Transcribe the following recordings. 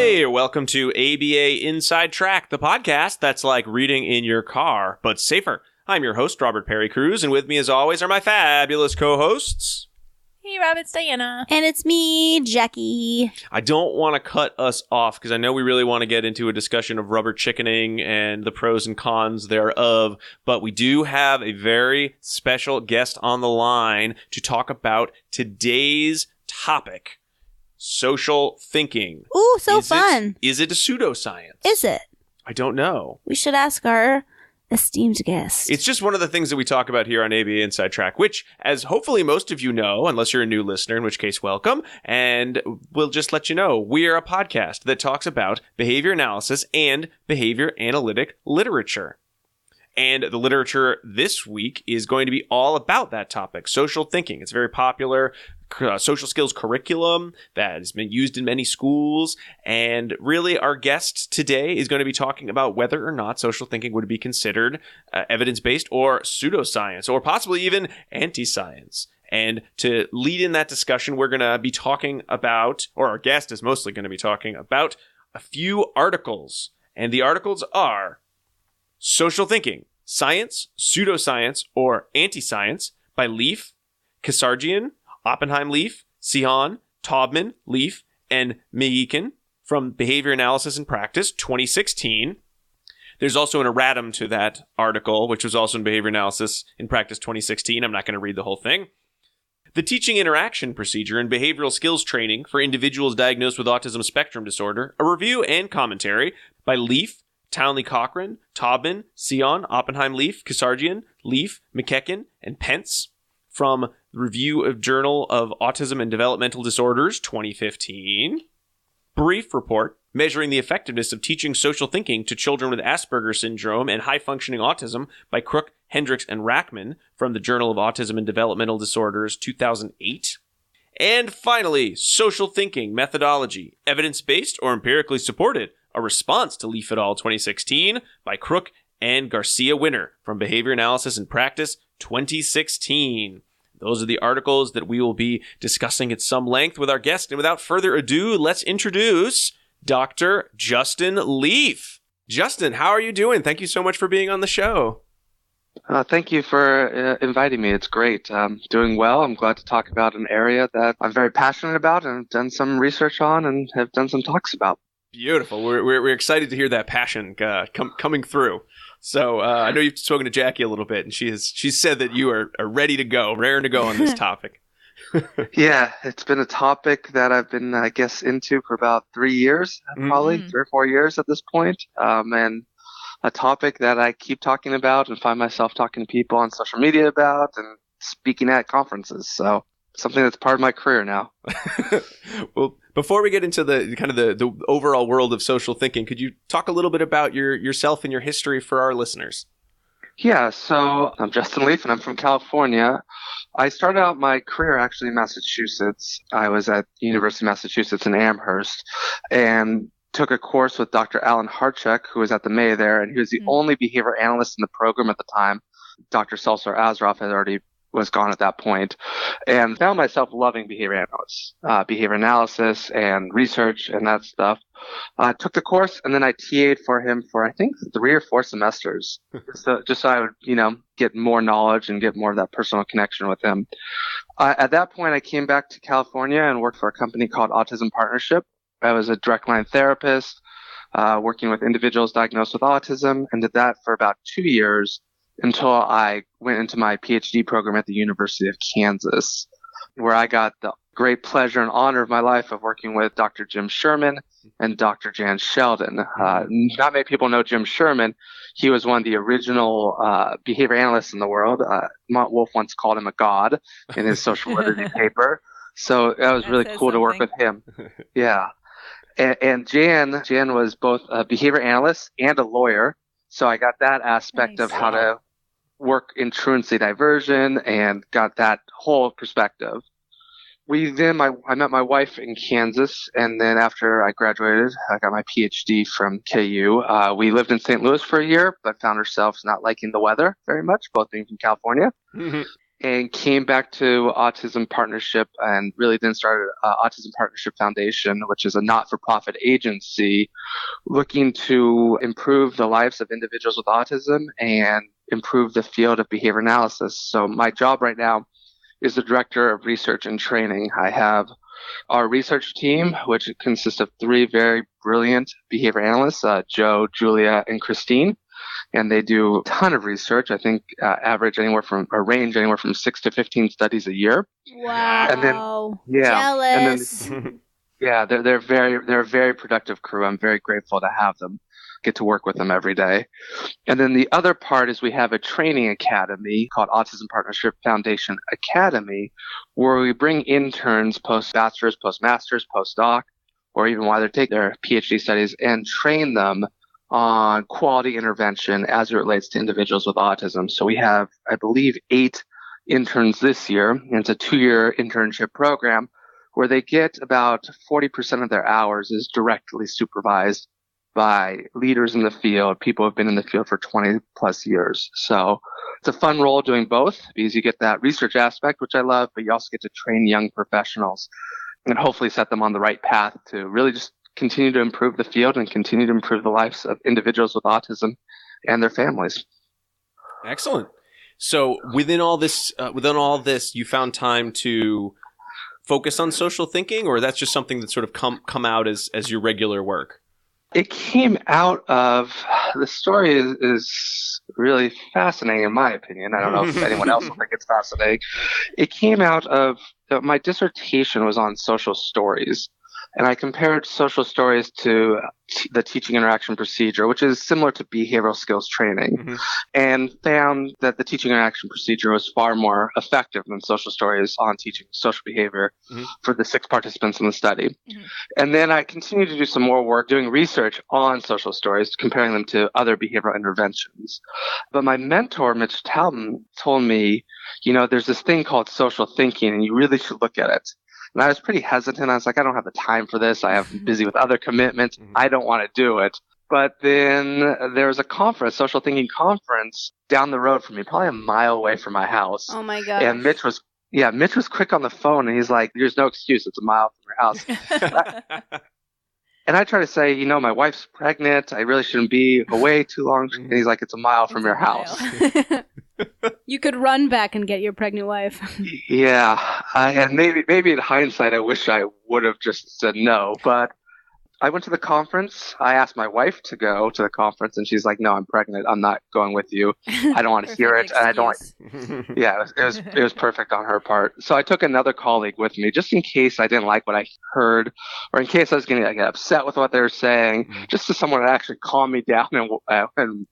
Hey, welcome to ABA Inside Track, the podcast that's like reading in your car, but safer. I'm your host, Robert Perry Cruz, and with me as always are my fabulous co-hosts. Hey, Rob, it's Diana. And it's me, Jackie. I don't want to cut us off because I know we really want to get into a discussion of rubber chickening and the pros and cons thereof, but we do have a very special guest on the line to talk about today's topic. Social thinking. Ooh, so fun. Is it a pseudoscience? Is it? I don't know. We should ask our esteemed guest. It's just one of the things that we talk about here on ABA Inside Track, which, as hopefully most of you know, unless you're a new listener, in which case, welcome. And we'll just let you know, we are a podcast that talks about behavior analysis and behavior analytic literature. And the literature this week is going to be all about that topic, social thinking. It's a very popular social skills curriculum that has been used in many schools. And really, our guest today is going to be talking about whether or not social thinking would be considered evidence-based or pseudoscience, or possibly even anti-science. And to lead in that discussion, we're going to be talking about, or our guest is mostly going to be talking about, a few articles. And the articles are Social Thinking, Science, Pseudoscience, or Anti-Science by Leaf, Kassardjian, Oppenheim-Leaf, Cihon, Taubman, Leaf, and McEachin from Behavior Analysis and Practice, 2016. There's also an erratum to that article, which was also in Behavior Analysis in Practice 2016. I'm not going to read the whole thing. The Teaching Interaction Procedure and Behavioral Skills Training for Individuals Diagnosed with Autism Spectrum Disorder, a review and commentary by Leaf, Townley-Cochran, Taubman, Cihon, Oppenheim-Leaf, Kassardjian, Leaf, McEachin, and Pentz from the Review of Journal of Autism and Developmental Disorders, 2015. Brief report measuring the effectiveness of teaching social thinking to children with Asperger's syndrome and high-functioning autism by Crook, Hendricks, and Rackman from the Journal of Autism and Developmental Disorders, 2008. And finally, Social Thinking Methodology, Evidence-Based or Empirically Supported, a response to Leaf et al. 2016 by Crook and Garcia Winner from Behavior Analysis and Practice 2016. Those are the articles that we will be discussing at some length with our guest. And without further ado, let's introduce Dr. Justin Leaf. Justin, how are you doing? Thank you so much for being on the show. Thank you for inviting me. It's great. I'm doing well. I'm glad to talk about an area that I'm very passionate about and have done some research on and have done some talks about. Beautiful. We're excited to hear that passion coming through. So I know you've spoken to Jackie a little bit, and she's said that you are ready to go, raring to go on this topic. Yeah, it's been a topic that I've been, I guess, into for about 3 years, probably 3 or 4 years at this point, and a topic that I keep talking about and find myself talking to people on social media about and speaking at conferences. So something that's part of my career now. Well, before we get into the kind of the overall world of social thinking, could you talk a little bit about yourself and your history for our listeners? Yeah, so I'm Justin Leaf, and I'm from California. I started out my career actually in Massachusetts. I was at the University of Massachusetts in Amherst and took a course with Dr. Alan Hartchuk, who was at the May there, and he was the only behavior analyst in the program at the time. Dr. Seltzer Azroff had already was gone at that point, and found myself loving behavior analysis and research and that stuff. I took the course, and then I TA'd for him for I think 3 or 4 semesters, just so I would, get more knowledge and get more of that personal connection with him. At that point, I came back to California and worked for a company called Autism Partnership. I was a direct line therapist, working with individuals diagnosed with autism, and did that for about 2 years until I went into my PhD program at the University of Kansas, where I got the great pleasure and honor of my life of working with Dr. Jim Sherman and Dr. Jan Sheldon. Not many people know Jim Sherman. He was one of the original behavior analysts in the world. Mont Wolf once called him a god in his social literacy paper. So that was really cool to work with him. Yeah. And Jan was both a behavior analyst and a lawyer. So I got that aspect of how to work in truancy diversion and got that whole perspective. I met my wife in Kansas, and then after I graduated, I got my PhD from KU. We lived in St. Louis for a year, but found ourselves not liking the weather very much, both being from California. and came back to Autism Partnership and really then started Autism Partnership Foundation, which is a not-for-profit agency looking to improve the lives of individuals with autism and improve the field of behavior analysis. So my job right now is the Director of Research and Training. I have our research team, which consists of 3 very brilliant behavior analysts, Joe, Julia, and Christine. And they do a ton of research. I think range anywhere from 6 to 15 studies a year. Wow. And then, Jealous. And then, they're a very productive crew. I'm very grateful to have them, get to work with them every day. And then the other part is we have a training academy called Autism Partnership Foundation Academy, where we bring interns, post-bachelor's, post-master's, post-doc, or even while they're taking their PhD studies, and train them on quality intervention as it relates to individuals with autism. So we have, I believe, 8 interns this year. And it's a 2-year internship program where they get about 40% of their hours is directly supervised by leaders in the field, people who have been in the field for 20 plus years. So it's a fun role doing both because you get that research aspect, which I love, but you also get to train young professionals and hopefully set them on the right path to really just continue to improve the field and continue to improve the lives of individuals with autism and their families. Excellent. So within all this, you found time to focus on social thinking, or that's just something that sort of come out as your regular work? It came out of, the story is really fascinating in my opinion. I don't know if anyone else will think it's fascinating. It came out of, my dissertation was on social stories. And I compared social stories to the teaching interaction procedure, which is similar to behavioral skills training, and found that the teaching interaction procedure was far more effective than social stories on teaching social behavior for the 6 participants in the study. And then I continued to do some more work doing research on social stories, comparing them to other behavioral interventions. But my mentor, Mitch Taubman, told me, there's this thing called social thinking, and you really should look at it. And I was pretty hesitant. I was like, I don't have the time for this. I'm busy with other commitments. I don't want to do it. But then there was a conference, social thinking conference, down the road from me, probably a mile away from my house. Oh my God. And Mitch was quick on the phone, and he's like, there's no excuse. It's a mile from your house. And I try to say, my wife's pregnant. I really shouldn't be away too long. And he's like, it's a mile from your house. You could run back and get your pregnant wife. Yeah. And maybe in hindsight, I wish I would have just said no. But I went to the conference. I asked my wife to go to the conference, and she's like, no, I'm pregnant. I'm not going with you. I don't want to hear it. And I don't. Yeah, it was perfect on her part. So I took another colleague with me just in case I didn't like what I heard, or in case I was going to get upset with what they were saying, just to someone to actually calm me down and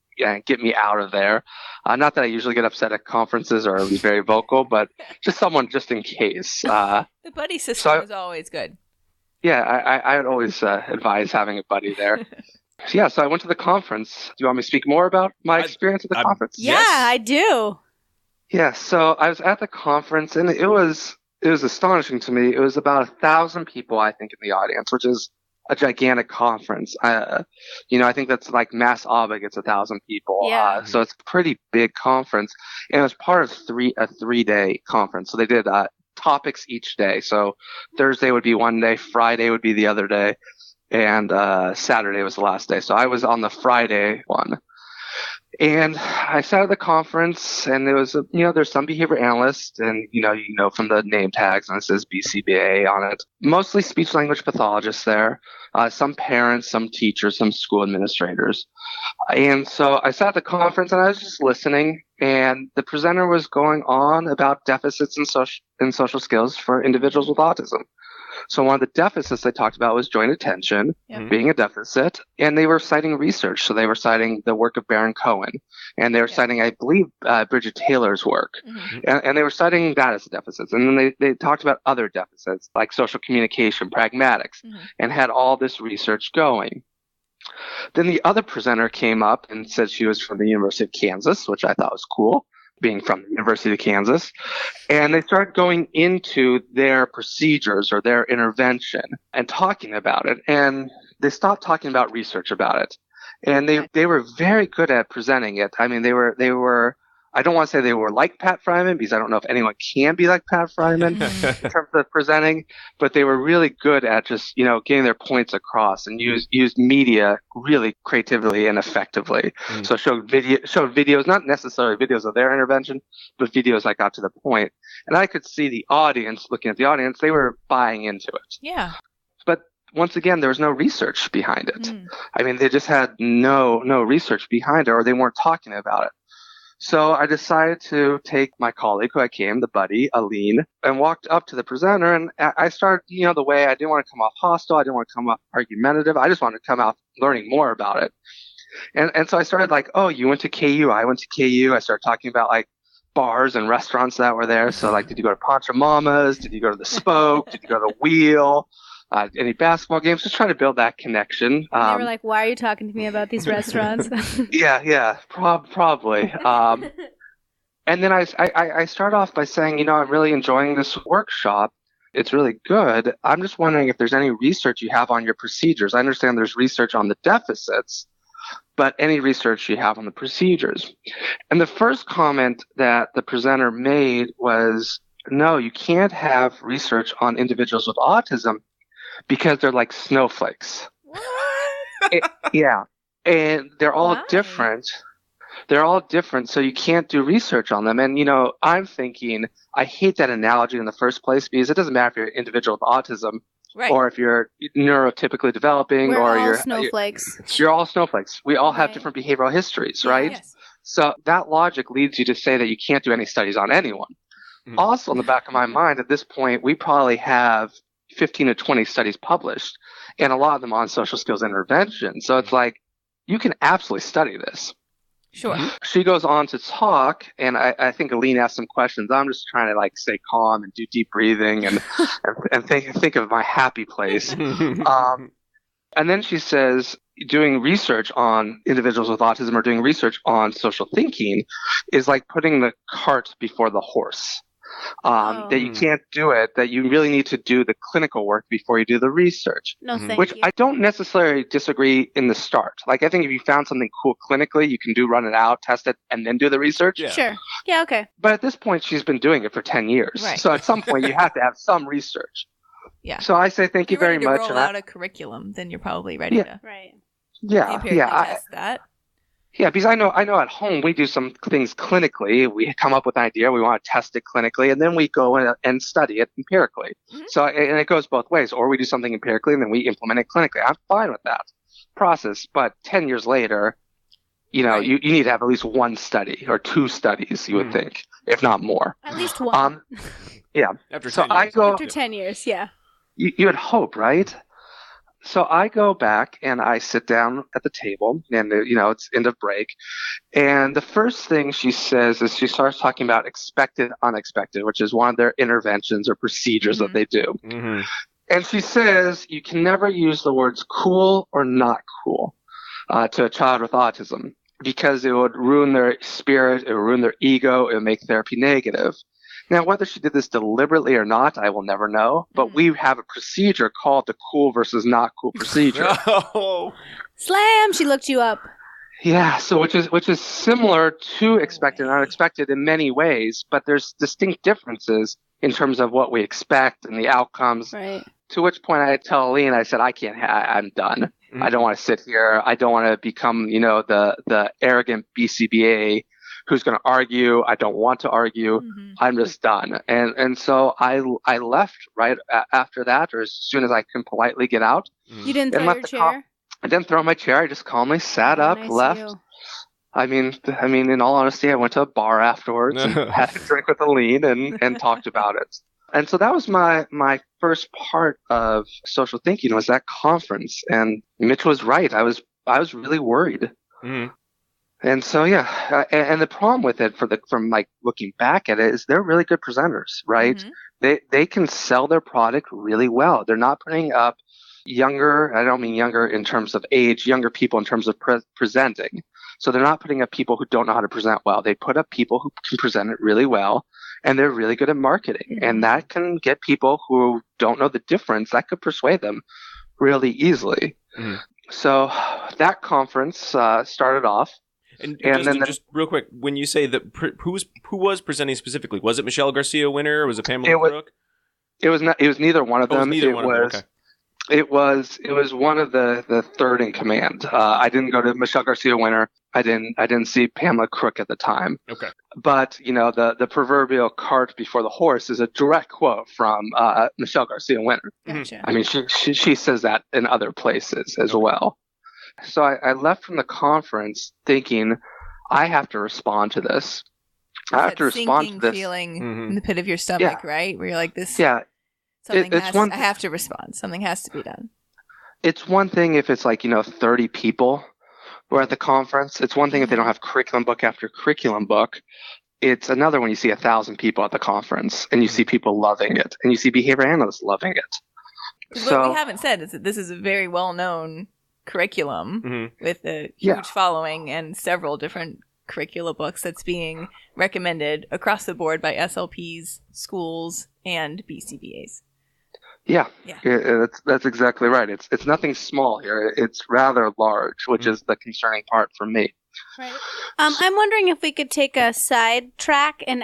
get me out of there. Not that I usually get upset at conferences or be very vocal, but just someone just in case. The buddy system is always good. Yeah, I would always advise having a buddy there. So I went to the conference. Do you want me to speak more about my experience at the conference? Yeah, yes. I do. Yeah, so I was at the conference, and it was astonishing to me. It was about 1,000 people, I think, in the audience, which is a gigantic conference. I think that's like Mass Aubig. It's 1,000 people. Yeah. So it's a pretty big conference, and it was part of a 3-day conference. So they did topics each day. So Thursday would be one day, Friday would be the other day, and Saturday was the last day. So I was on the Friday one. And I sat at the conference, and there was there's some behavior analysts, and from the name tags, and it says BCBA on it. Mostly speech language pathologists there, some parents, some teachers, some school administrators. And so I sat at the conference, and I was just listening, and the presenter was going on about deficits in social skills for individuals with autism. So one of the deficits they talked about was joint attention being a deficit, and they were citing research. So they were citing the work of Baron Cohen, and they were citing, I believe, Bridget Taylor's work, and they were citing that as deficits. And then they talked about other deficits like social communication, pragmatics, and had all this research going. Then the other presenter came up and said she was from the University of Kansas, which I thought was cool, being from the University of Kansas. And they started going into their procedures or their intervention and talking about it. And they stopped talking about research about it. And they were very good at presenting it. I mean, they were I don't want to say they were like Pat Fryman because I don't know if anyone can be like Pat Fryman in terms of presenting, but they were really good at just, getting their points across and used media really creatively and effectively. So showed videos, not necessarily videos of their intervention, but videos that got to the point. And I could see the audience, looking at the audience, they were buying into it. Yeah. But once again, there was no research behind it. I mean, they just had no research behind it, or they weren't talking about it. So I decided to take my colleague who I came, the buddy, Aline, and walked up to the presenter. And I started, the way I didn't want to come off hostile. I didn't want to come off argumentative. I just wanted to come out learning more about it. And so I started like, oh, you went to KU. I went to KU. I started talking about like bars and restaurants that were there. So like, did you go to Pancho Mama's? Did you go to the Spoke? Did you go to the Wheel? Any basketball games? Just trying to build that connection. They were like, why are you talking to me about these restaurants? Probably. And then I start off by saying, I'm really enjoying this workshop. It's really good. I'm just wondering if there's any research you have on your procedures. I understand there's research on the deficits, but any research you have on the procedures. And the first comment that the presenter made was, no, you can't have research on individuals with autism because they're like snowflakes. What? Yeah. And they're all Why? different. They're all different, so you can't do research on them. And, I'm thinking, I hate that analogy in the first place because it doesn't matter if you're an individual with autism Right. or if you're neurotypically developing We're or all you're snowflakes. You're all snowflakes. We all have Right. different behavioral histories, right? Yes. So that logic leads you to say that you can't do any studies on anyone. Also, in the back of my mind, at this point, we probably have 15 to 20 studies published, and a lot of them on social skills intervention. So it's like, you can absolutely study this. Sure. She goes on to talk, and I think Aline asked some questions. I'm just trying to like stay calm and do deep breathing and think of my happy place. And then she says, doing research on individuals with autism or doing research on social thinking is like putting the cart before the horse. That you can't do it, that you really need to do the clinical work before you do the research. No, thank Which you. I don't necessarily disagree in the start. Like, I think if you found something cool clinically, you can run it out, test it, and then do the research. Yeah. Sure. Yeah, okay. But at this point, she's been doing it for 10 years. Right. So at some point, you have to have some research. Yeah. So I say thank you If you're very ready to much. roll and out a curriculum, then you're probably ready to Right. empirically yeah. test that. Yeah, because I know at home we do some things clinically. We come up with an idea, we want to test it clinically, and then we go and study it empirically. So, and it goes both ways. Or we do something empirically and then we implement it clinically. I'm fine with that process. But 10 years later, Right. you need to have at least one study or two studies, you would think, if not more. At least one. Yeah. After So 10 years. I go. After 10 years, yeah. You would hope, right? So I go back and I sit down at the table, and it's end of break. And the first thing she says is she starts talking about expected, unexpected, which is one of their interventions or procedures that they do. And she says you can never use the words cool or not cool to a child with autism because it would ruin their spirit, it would ruin their ego, it would make therapy negative. Now, whether she did this deliberately or not, I will never know. But we have a procedure called the cool versus not cool procedure. Oh. Slam! She looked you up. Yeah, so which is similar to expected and unexpected in many ways, but there's distinct differences in terms of what we expect and the outcomes. Right. To which point I tell Aline, I said, I'm done. I don't want to sit here. I don't want to become, the arrogant BCBA who's going to argue. I don't want to argue. I'm just done. And so I left right after that, or as soon as I can politely get out. You didn't And throw left your the chair? I didn't throw my chair. I just calmly sat up, Nice left. you. I mean, in all honesty, I went to a bar afterwards and had a drink with Aline and talked about it. And so that was my first part of social thinking, was that conference. And Mitch was right. I was really worried. And so, yeah, and the problem with it from like looking back at it is they're really good presenters, right? They can sell their product really well. They're not putting up younger, I don't mean younger in terms of age, younger people in terms of presenting. So they're not putting up people who don't know how to present well. They put up people who can present it really well, and they're really good at marketing. And that can get people who don't know the difference, that could persuade them really easily. So that conference started off. And And Justin, then just real quick, when you say that, who was presenting specifically? Was it Michelle Garcia winner, or was it Pamela Crook? it was neither one of them. Neither one of them. Okay. It was one of the third in command. I didn't go to Michelle Garcia winner. I didn't see Pamela Crook at the time. Okay. But the proverbial cart before the horse is a direct quote from Michelle Garcia winner. Gotcha. I mean, she says that in other places as well. So I left from the conference thinking, I have to respond to this. I have to respond to this feeling in the pit of your stomach, right? Where you're like, this. Yeah. I have to respond. Something has to be done. It's one thing if it's like, 30 people were at the conference. It's one thing if they don't have curriculum book after curriculum book. It's another when you see 1,000 people at the conference and you see people loving it and you see behavior analysts loving it. So what we haven't said is that this is a very well-known curriculum with a huge following and several different curricula books that's being recommended across the board by SLPs, schools, and BCBAs. Yeah. That's exactly right. It's nothing small here. It's rather large, which is the concerning part for me. Right. I'm wondering if we could take a side track and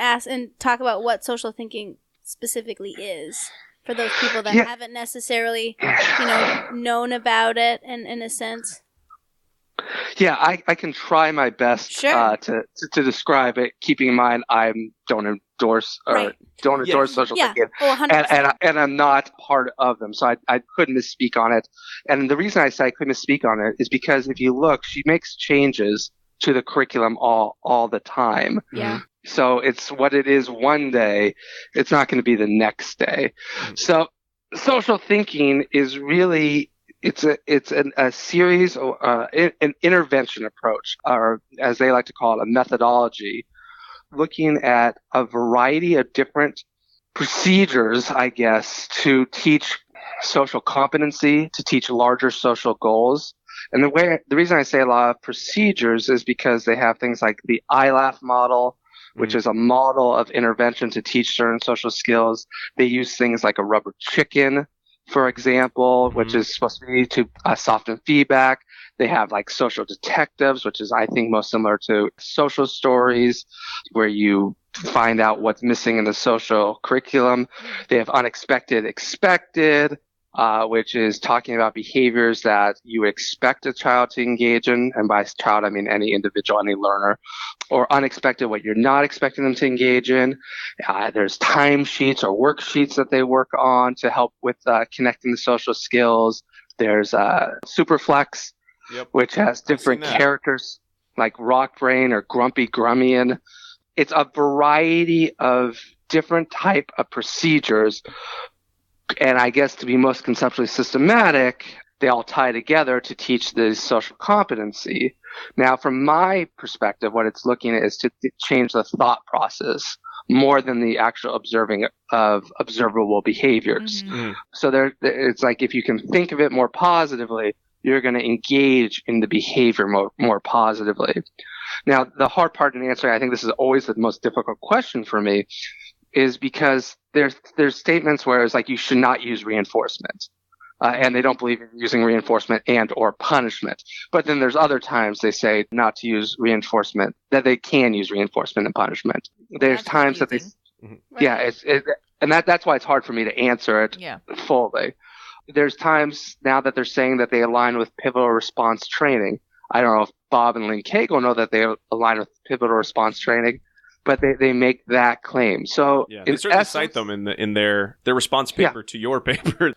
talk about what social thinking specifically is for those people that haven't necessarily, known about it in a sense. Yeah, I can try my best to describe it, keeping in mind I don't endorse social thinking, and I'm not part of them, so I couldn't misspeak on it. And the reason I say I couldn't misspeak on it is because if you look, she makes changes to the curriculum all the time. Yeah. So it's what it is one day, it's not going to be the next day. So social thinking is really it's a series, an intervention approach, or as they like to call it, a methodology, looking at a variety of different procedures, I guess, to teach social competency, to teach larger social goals. And the reason I say a lot of procedures is because they have things like the ILAF model, which is a model of intervention to teach certain social skills. They use things like a rubber chicken, for example, which is supposed to be to soften feedback. They have like social detectives, which is, I think, most similar to social stories, where you find out what's missing in the social curriculum. They have unexpected expected, which is talking about behaviors that you expect a child to engage in. And by child, I mean any individual, any learner. Or unexpected, what you're not expecting them to engage in. There's timesheets or worksheets that they work on to help with connecting the social skills. There's Superflex, which has different characters like Rock Brain or Grumpy Grummian. It's a variety of different type of procedures. And I guess to be most conceptually systematic, they all tie together to teach the social competency. Now, from my perspective, what it's looking at is to change the thought process more than the actual observing of observable behaviors. So it's like if you can think of it more positively, you're going to engage in the behavior more positively. Now, the hard part in answering, I think this is always the most difficult question for me, is because there's statements where it's like you should not use reinforcement. And they don't believe in using reinforcement and or punishment. But then there's other times they say not to use reinforcement, that they can use reinforcement and punishment. There's times that they, and that's why it's hard for me to answer it fully. There's times now that they're saying that they align with pivotal response training. I don't know if Bob and Lynn Cagle know that they align with pivotal response training, but they make that claim. So they certainly cite them in their response paper to your paper.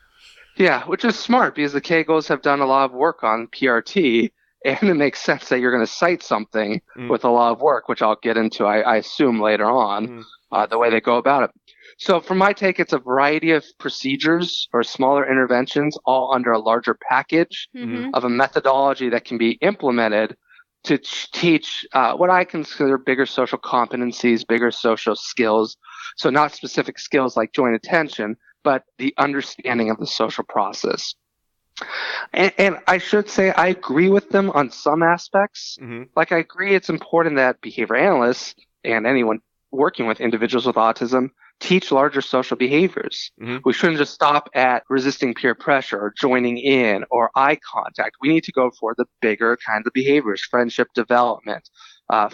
Yeah, which is smart because the Kagels have done a lot of work on PRT, and it makes sense that you're going to cite something with a lot of work, which I'll get into, I assume, later on, the way they go about it. So for my take, it's a variety of procedures or smaller interventions all under a larger package of a methodology that can be implemented to teach what I consider bigger social competencies, bigger social skills. So not specific skills like joint attention, but the understanding of the social process. And I should say I agree with them on some aspects. Like I agree it's important that behavior analysts and anyone working with individuals with autism teach larger social behaviors. We shouldn't just stop at resisting peer pressure or joining in or eye contact. We need to go for the bigger kinds of behaviors, friendship development,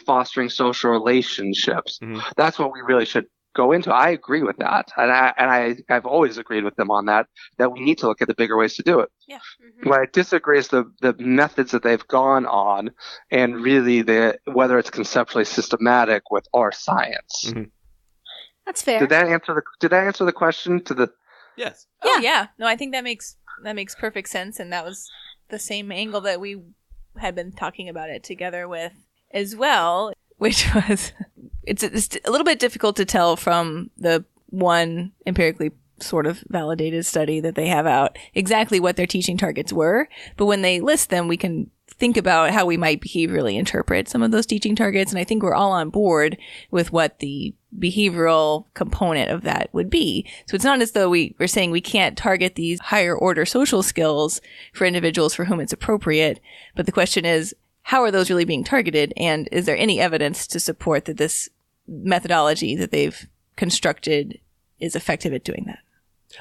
fostering social relationships. That's what we really should go into. I agree with that. I've always agreed with them on that we need to look at the bigger ways to do it. Yeah. What I disagree is the methods that they've gone on and really whether it's conceptually systematic with our science. That's fair. Did that answer the question to the? Yes. Oh, yeah. No, I think that makes perfect sense, and that was the same angle that we had been talking about it together with as well, which was it's a little bit difficult to tell from the one empirically sort of validated study that they have out exactly what their teaching targets were, but when they list them, we can think about how we might behaviorally interpret some of those teaching targets, and I think we're all on board with what the behavioral component of that would be. So it's not as though we're saying we can't target these higher order social skills for individuals for whom it's appropriate, but the question is, how are those really being targeted, and is there any evidence to support that this methodology that they've constructed is effective at doing that?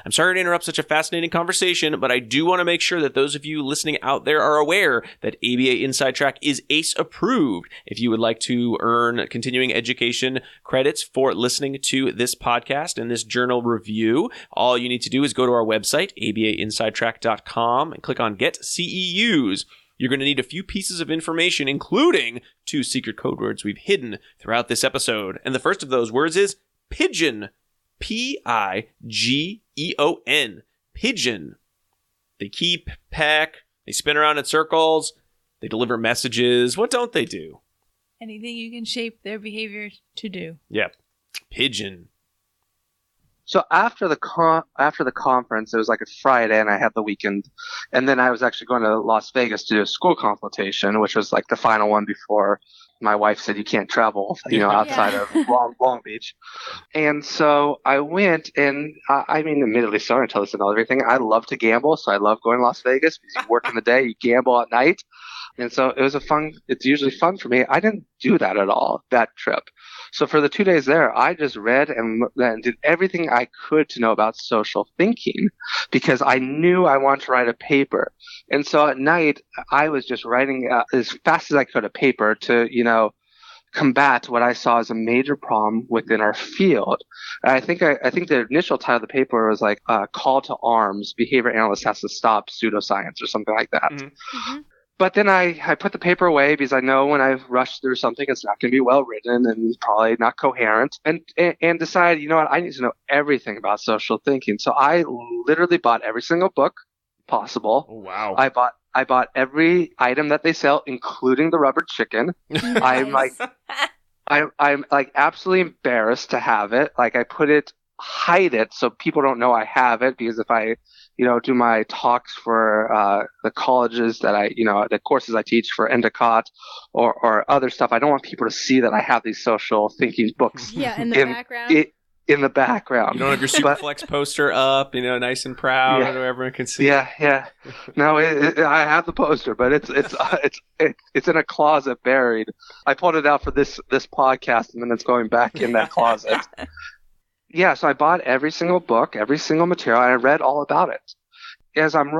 I'm sorry to interrupt such a fascinating conversation, but I do want to make sure that those of you listening out there are aware that ABA Inside Track is ACE approved. If you would like to earn continuing education credits for listening to this podcast and this journal review, all you need to do is go to our website, abainsidetrack.com, and click on Get CEUs. You're going to need a few pieces of information, including 2 secret code words we've hidden throughout this episode. And the first of those words is pigeon. Pigeon. Pigeon. They keep, peck, they spin around in circles, they deliver messages. What don't they do? Anything you can shape their behavior to do. Yep. Pigeon. So after the conference, it was like a Friday, and I had the weekend, and then I was actually going to Las Vegas to do a school consultation, which was like the final one before my wife said you can't travel, outside of Long Beach. And so I went, and I mean, admittedly, sorry to tell this and everything. I love to gamble, so I love going to Las Vegas because you work in the day, you gamble at night. And so it's usually fun for me. I didn't do that at all, that trip. So for the 2 days there, I just read and did everything I could to know about social thinking because I knew I wanted to write a paper. And so at night, I was just writing as fast as I could a paper to, combat what I saw as a major problem within our field. And I think the initial title of the paper was like Call to Arms, Behavior Analysts Has to Stop Pseudoscience or something like that. Mm-hmm. But then I put the paper away because I know when I rush through something, it's not going to be well written and probably not coherent. And decided, I need to know everything about social thinking. So I literally bought every single book possible. Oh, wow. I bought every item that they sell, including the rubber chicken. I'm like absolutely embarrassed to have it. Like hide it so people don't know I have it because if I do my talks for the colleges that the courses I teach for Endicott or other stuff, I don't want people to see that I have these social thinking books. Yeah, in the background. In the background. You don't have your Superflex poster up, nice and proud, so everyone can see. Yeah. No, I have the poster, but it's in a closet buried. I pulled it out for this podcast, and then it's going back in that closet. Yeah, so I bought every single book, every single material, and I read all about it. As I'm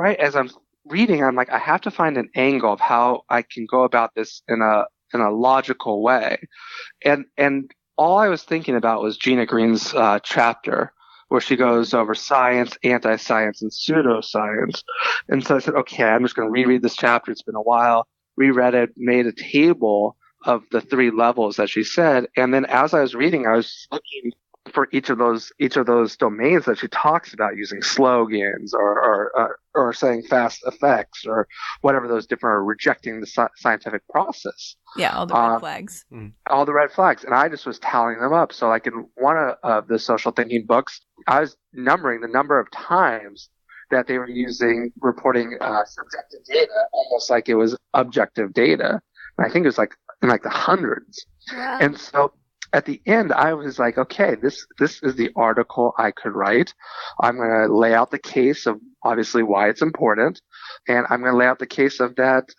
reading, I'm like, I have to find an angle of how I can go about this in a logical way. And all I was thinking about was Gina Green's chapter where she goes over science, anti-science, and pseudoscience. And so I said, okay, I'm just going to reread this chapter. It's been a while. Reread it, made a table of the 3 levels that she said. And then as I was reading, I was looking for each of those domains that she talks about using slogans or saying fast effects or whatever those different are rejecting the scientific process. Yeah, all the red flags. All the red flags. And I just was tallying them up. So like in one of the social thinking books, I was numbering the number of times that they were reporting subjective data, almost like it was objective data. And I think it was like in like the hundreds. Wow. And so at the end, I was like, okay, this is the article I could write. I'm going to lay out the case of obviously why it's important. And I'm going to lay out the case of that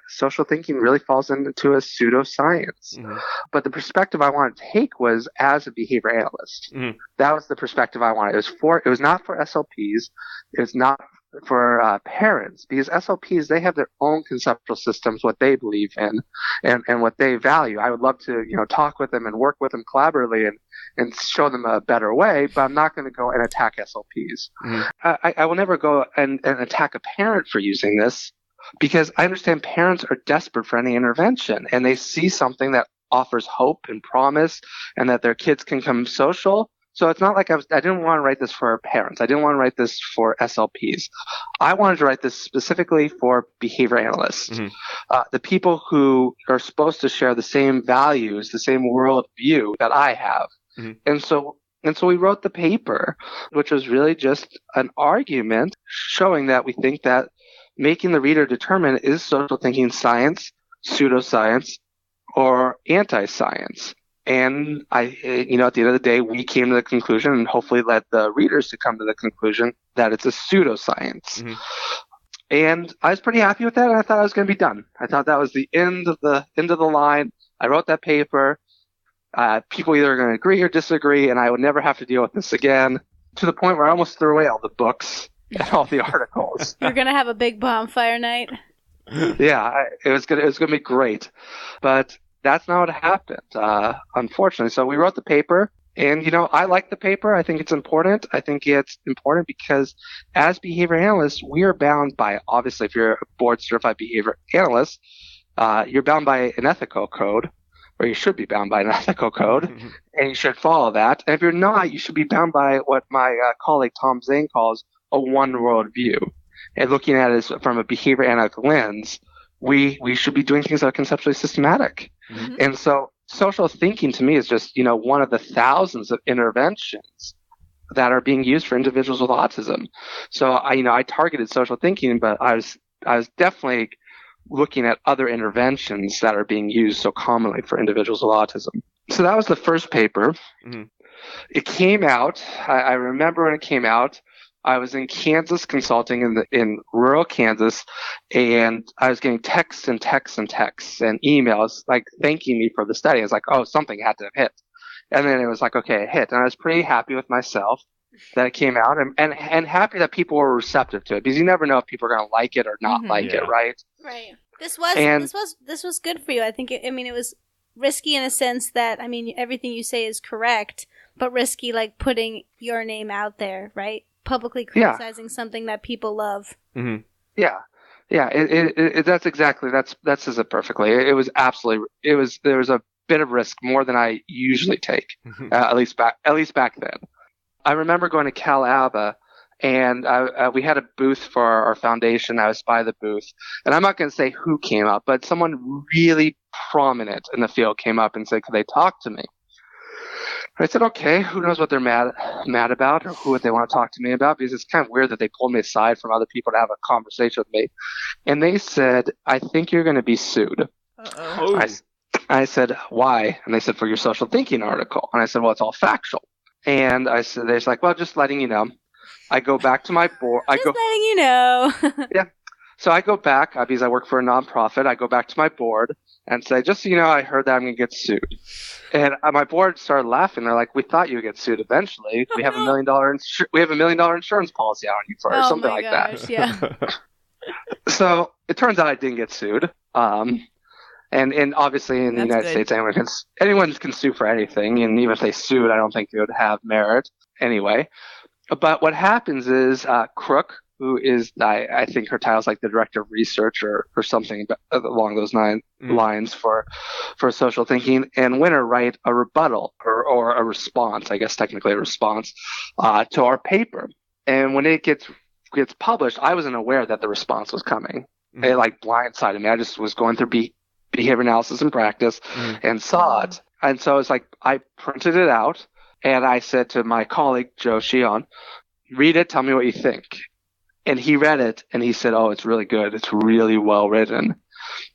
social thinking really falls into a pseudoscience. Mm-hmm. But the perspective I wanted to take was as a behavior analyst. Mm-hmm. That was the perspective I wanted. It was not for SLPs. It was not for parents, because SLPs, they have their own conceptual systems, what they believe in and what they value. I would love to, talk with them and work with them collaboratively and show them a better way, but I'm not going to go and attack SLPs. Mm-hmm. I will never go and attack a parent for using this, because I understand parents are desperate for any intervention, and they see something that offers hope and promise and that their kids can become social. So it's not like I didn't want to write this for parents. I didn't want to write this for SLPs. I wanted to write this specifically for behavior analysts, mm-hmm. The people who are supposed to share the same values, the same worldview that I have. Mm-hmm. And so we wrote the paper, which was really just an argument showing that we think that making the reader determine is social thinking science, pseudoscience, or anti-science. And at the end of the day, we came to the conclusion, and hopefully led the readers to come to the conclusion, that it's a pseudoscience. Mm-hmm. And I was pretty happy with that, and I thought I was going to be done. I thought that was the end of the line. I wrote that paper. People either are going to agree or disagree, and I would never have to deal with this again, to the point where I almost threw away all the books and all the articles. You're going to have a big bonfire night. Yeah, it was going to be great. But that's not what happened, unfortunately. So we wrote the paper, and, I like the paper. I think it's important. I think it's important because as behavior analysts, we are bound by, obviously, if you're a board-certified behavior analyst, you're bound by an ethical code, or you should be bound by an ethical code, mm-hmm. and you should follow that. And if you're not, you should be bound by what my colleague Tom Zane calls a one-world view. And looking at it from a behavior analytic lens, we should be doing things that are conceptually systematic. Mm-hmm. And so social thinking to me is just, one of the thousands of interventions that are being used for individuals with autism. So I targeted social thinking, but I was definitely looking at other interventions that are being used so commonly for individuals with autism. So that was the first paper. Mm-hmm. It came out, I remember when it came out, I was in Kansas consulting in rural Kansas, and I was getting texts and emails like thanking me for the study. I was like, oh, something had to have hit. And then it was like, okay, it hit. And I was pretty happy with myself that it came out, and happy that people were receptive to it, because you never know if people are going to like it or not mm-hmm. like it, right? Right. This was good for you. I think it was risky in a sense that, everything you say is correct, but risky like putting your name out there, right? Publicly criticizing something that people love. Mm-hmm. Yeah. That says it perfectly. There was a bit of risk, more than I usually take, mm-hmm. At least back then. I remember going to Cal Aba, and we had a booth for our foundation. I was by the booth, and I'm not going to say who came up, but someone really prominent in the field came up and said, could they talk to me? I said, okay, who knows what they're mad about, or what they want to talk to me about, because it's kind of weird that they pulled me aside from other people to have a conversation with me. And they said, I think you're going to be sued. Uh-oh. I said, why? And they said, for your social thinking article. And I said, well, it's all factual. And I said, they're like, well, just letting you know. I go back to my board. Letting you know. Yeah. So I go back, because I work for a nonprofit. I go back to my board and say, just so you know, I heard that I'm going to get sued. And my board started laughing. They're like, we thought you would get sued eventually. We have $1 million insurance policy out on you for or something like that. Yeah. So it turns out I didn't get sued. And obviously in the United States, anyone can sue for anything. And even if they sued, I don't think it would have merit anyway. But what happens is Crook, who is, I think her title is like the director of research or something along those lines for social thinking, and Winter write a rebuttal or a response, I guess technically a response, to our paper. And when it gets published, I wasn't aware that the response was coming. Mm-hmm. It like blindsided me. I just was going through behavior analysis and practice and saw it. And so it's like I printed it out, and I said to my colleague, Joe Cihon, read it, tell me what you think. And he read it, and he said, oh, it's really good. It's really well written.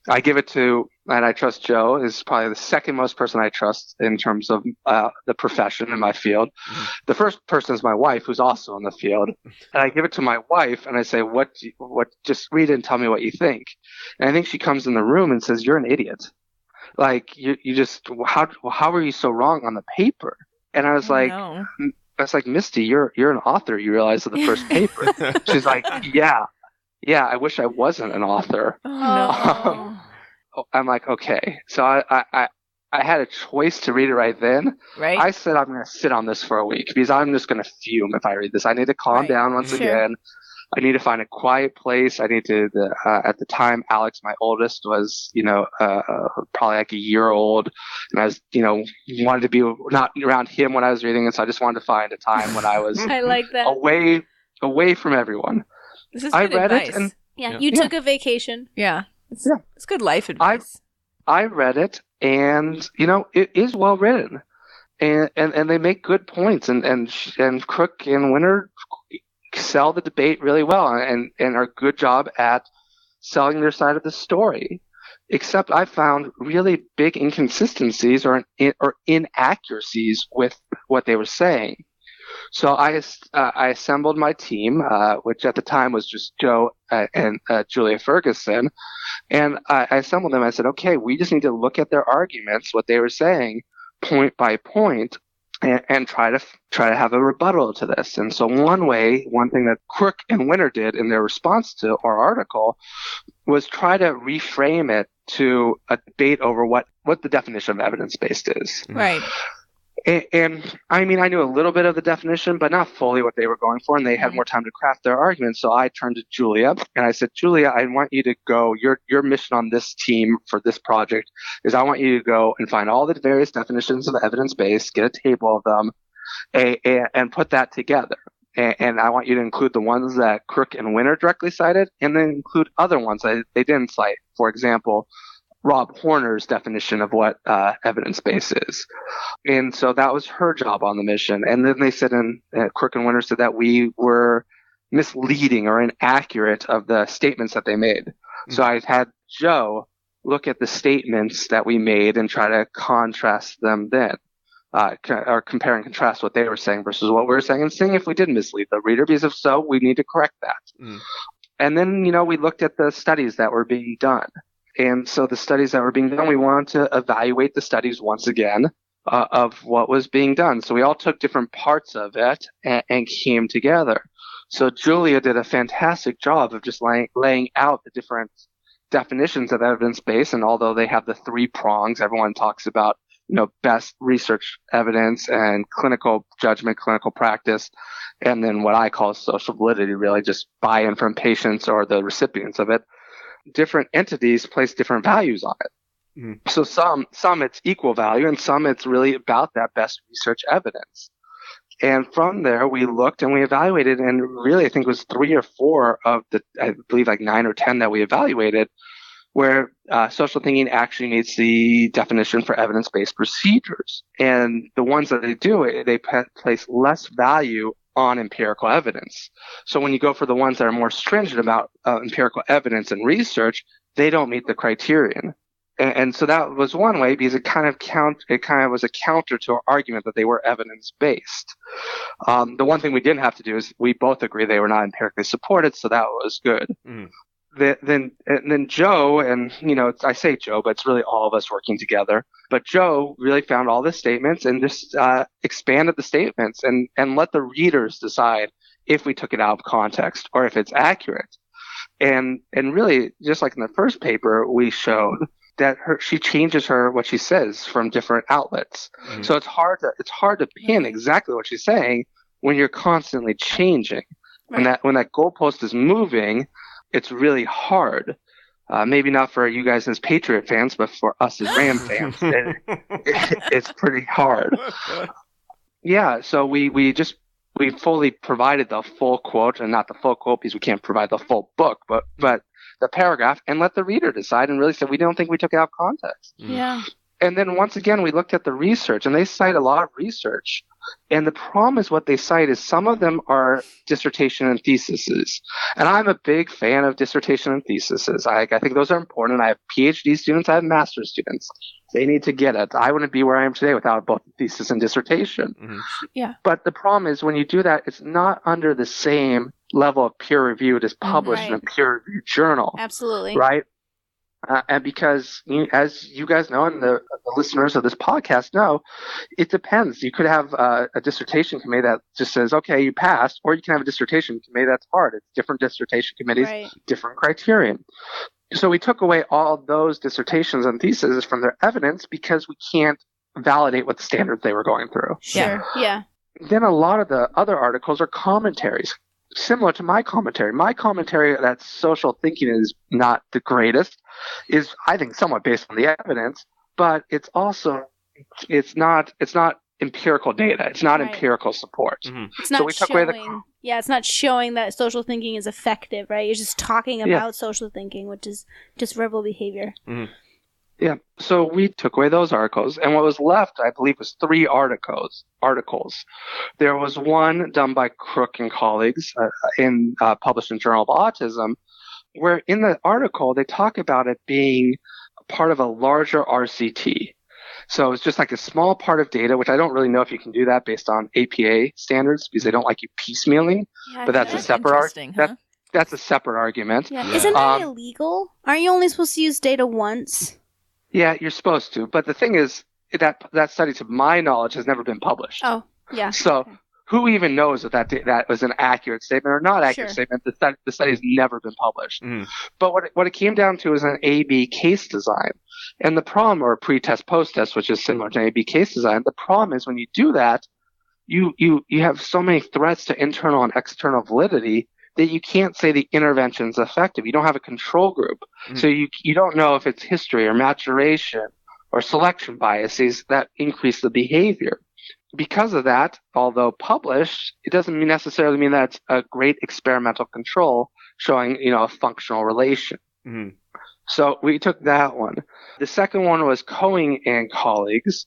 I give it to, and I trust Joe is probably the second most person I trust in terms of the profession in my field. Mm-hmm. The first person is my wife, who's also in the field. And I give it to my wife, and I say, just read it and tell me what you think. And I think she comes in the room and says, "You're an idiot. Like, you just, how are you so wrong on the paper?" And I was like, "Misty, you're an author, you realize, of the first paper." She's like, yeah, I wish I wasn't an author. Oh, no. I'm like, okay. So I had a choice to read it right then. Right. I said I'm going to sit on this for a week because I'm just going to fume if I read this. I need to calm down once again. I need to find a quiet place. I need to, at the time, Alex, my oldest, was, probably like a year old. And I was, wanted to be not around him when I was reading it. So I just wanted to find a time when I was I like that. away from everyone. This is good advice. You took a vacation. Yeah. It's good life advice. I read it, and, it is well written. And they make good points. And Crook and Winter sell the debate really well and are a good job at selling their side of the story. Except I found really big inconsistencies or inaccuracies with what they were saying. So I assembled my team, which at the time was just Joe and Julia Ferguson, and I assembled them. I said, okay, we just need to look at their arguments, what they were saying, point by point, and try to have a rebuttal to this. And so one thing that Crook and Winter did in their response to our article was try to reframe it to a debate over what the definition of evidence-based is. Right. And I mean, I knew a little bit of the definition, but not fully what they were going for, and they had more time to craft their argument. So I turned to Julia and I said, Julia, I want you to go, your mission on this team for this project is I want you to go and find all the various definitions of evidence-based, get a table of them, and put that together. And I want you to include the ones that Crook and Winter directly cited, and then include other ones that they didn't cite. For example, Rob Horner's definition of what evidence-based is. And so that was her job on the mission. And then they said, Crook and Winter said that we were misleading or inaccurate of the statements that they made. Mm-hmm. So I had Joe look at the statements that we made and try to contrast them then, or compare and contrast what they were saying versus what we were saying, and seeing if we did mislead the reader, because if so, we need to correct that. Mm. And then, we looked at the studies that were being done. And so the studies that were being done, we wanted to evaluate the studies once again of what was being done. So we all took different parts of it and came together. So Julia did a fantastic job of just laying out the different definitions of evidence-based. And although they have the 3 prongs, everyone talks about, best research evidence and clinical judgment, clinical practice, and then what I call social validity, really just buy-in from patients or the recipients of it. Different entities place different values on it. Mm. So some it's equal value, and some it's really about that best research evidence. And from there, we looked and we evaluated, and really I think it was 3 or 4 of the, I believe like 9 or 10 that we evaluated, where social thinking actually meets the definition for evidence-based procedures. And the ones that they do, they place less value on empirical evidence. So when you go for the ones that are more stringent about empirical evidence and research, they don't meet the criterion. And so that was one way, because it kind of was a counter to our argument that they were evidence-based. The one thing we didn't have to do is we both agree they were not empirically supported, so that was good. Mm. Then Joe, and I say Joe, but it's really all of us working together. But Joe really found all the statements and just expanded the statements and let the readers decide if we took it out of context or if it's accurate. And really, just like in the first paper, we showed that she changes what she says from different outlets. Mm-hmm. So it's hard to pin exactly what she's saying when you're constantly changing. Right. When that goalpost is moving, it's really hard. Maybe not for you guys as Patriot fans, but for us as Ram fans, it's pretty hard. Yeah, so we fully provided the full quote, and not the full quote because we can't provide the full book, but the paragraph, and let the reader decide, and really said we don't think we took it out of context. Yeah. And then once again, we looked at the research, and they cite a lot of research And the problem is what they cite is some of them are dissertation and theses. And I'm a big fan of dissertation and theses. I think those are important. I have PhD students. I have master's students. They need to get it. I wouldn't be where I am today without both thesis and dissertation. Mm-hmm. Yeah. But the problem is when you do that, it's not under the same level of peer review it is published in a peer-reviewed journal. Absolutely. Right? And because, as you guys know, and the listeners of this podcast know, it depends. You could have a dissertation committee that just says, okay, you passed, or you can have a dissertation committee that's hard. It's different dissertation committees, different criterion. So we took away all those dissertations and theses from their evidence because we can't validate what the standards they were going through. Sure, yeah. Then a lot of the other articles are commentaries. Similar to my commentary. My commentary that social thinking is not the greatest is, I think, somewhat based on the evidence, but it's also, it's not empirical data. It's not empirical support. Mm-hmm. It's not it's not showing that social thinking is effective, right? You're just talking about social thinking, which is just verbal behavior. Mm-hmm. Yeah. So we took away those articles, and what was left, I believe, was 3 articles. There was one done by Crook and colleagues published in Journal of Autism, where in the article they talk about it being part of a larger RCT. So it's just like a small part of data, which I don't really know if you can do that based on APA standards because they don't like you piecemealing. Yeah, but that's a separate argument. That's a separate argument. Yeah. Isn't that illegal? Aren't you only supposed to use data once? Yeah, you're supposed to. But the thing is that study, to my knowledge, has never been published. Oh, yeah. So who even knows if that was an accurate statement or not accurate statement? The study has never been published. Mm. But what it came down to is an A/B case design. And the problem, or pre-test, post-test, which is similar to an A/B case design, the problem is when you do that, you have so many threats to internal and external validity that you can't say the intervention is effective. You don't have a control group. Mm-hmm. So you don't know if it's history or maturation or selection biases that increase the behavior. Because of that, although published, it doesn't necessarily mean that it's a great experimental control showing, a functional relation. Mm-hmm. So we took that one. The second one was Cohen and colleagues,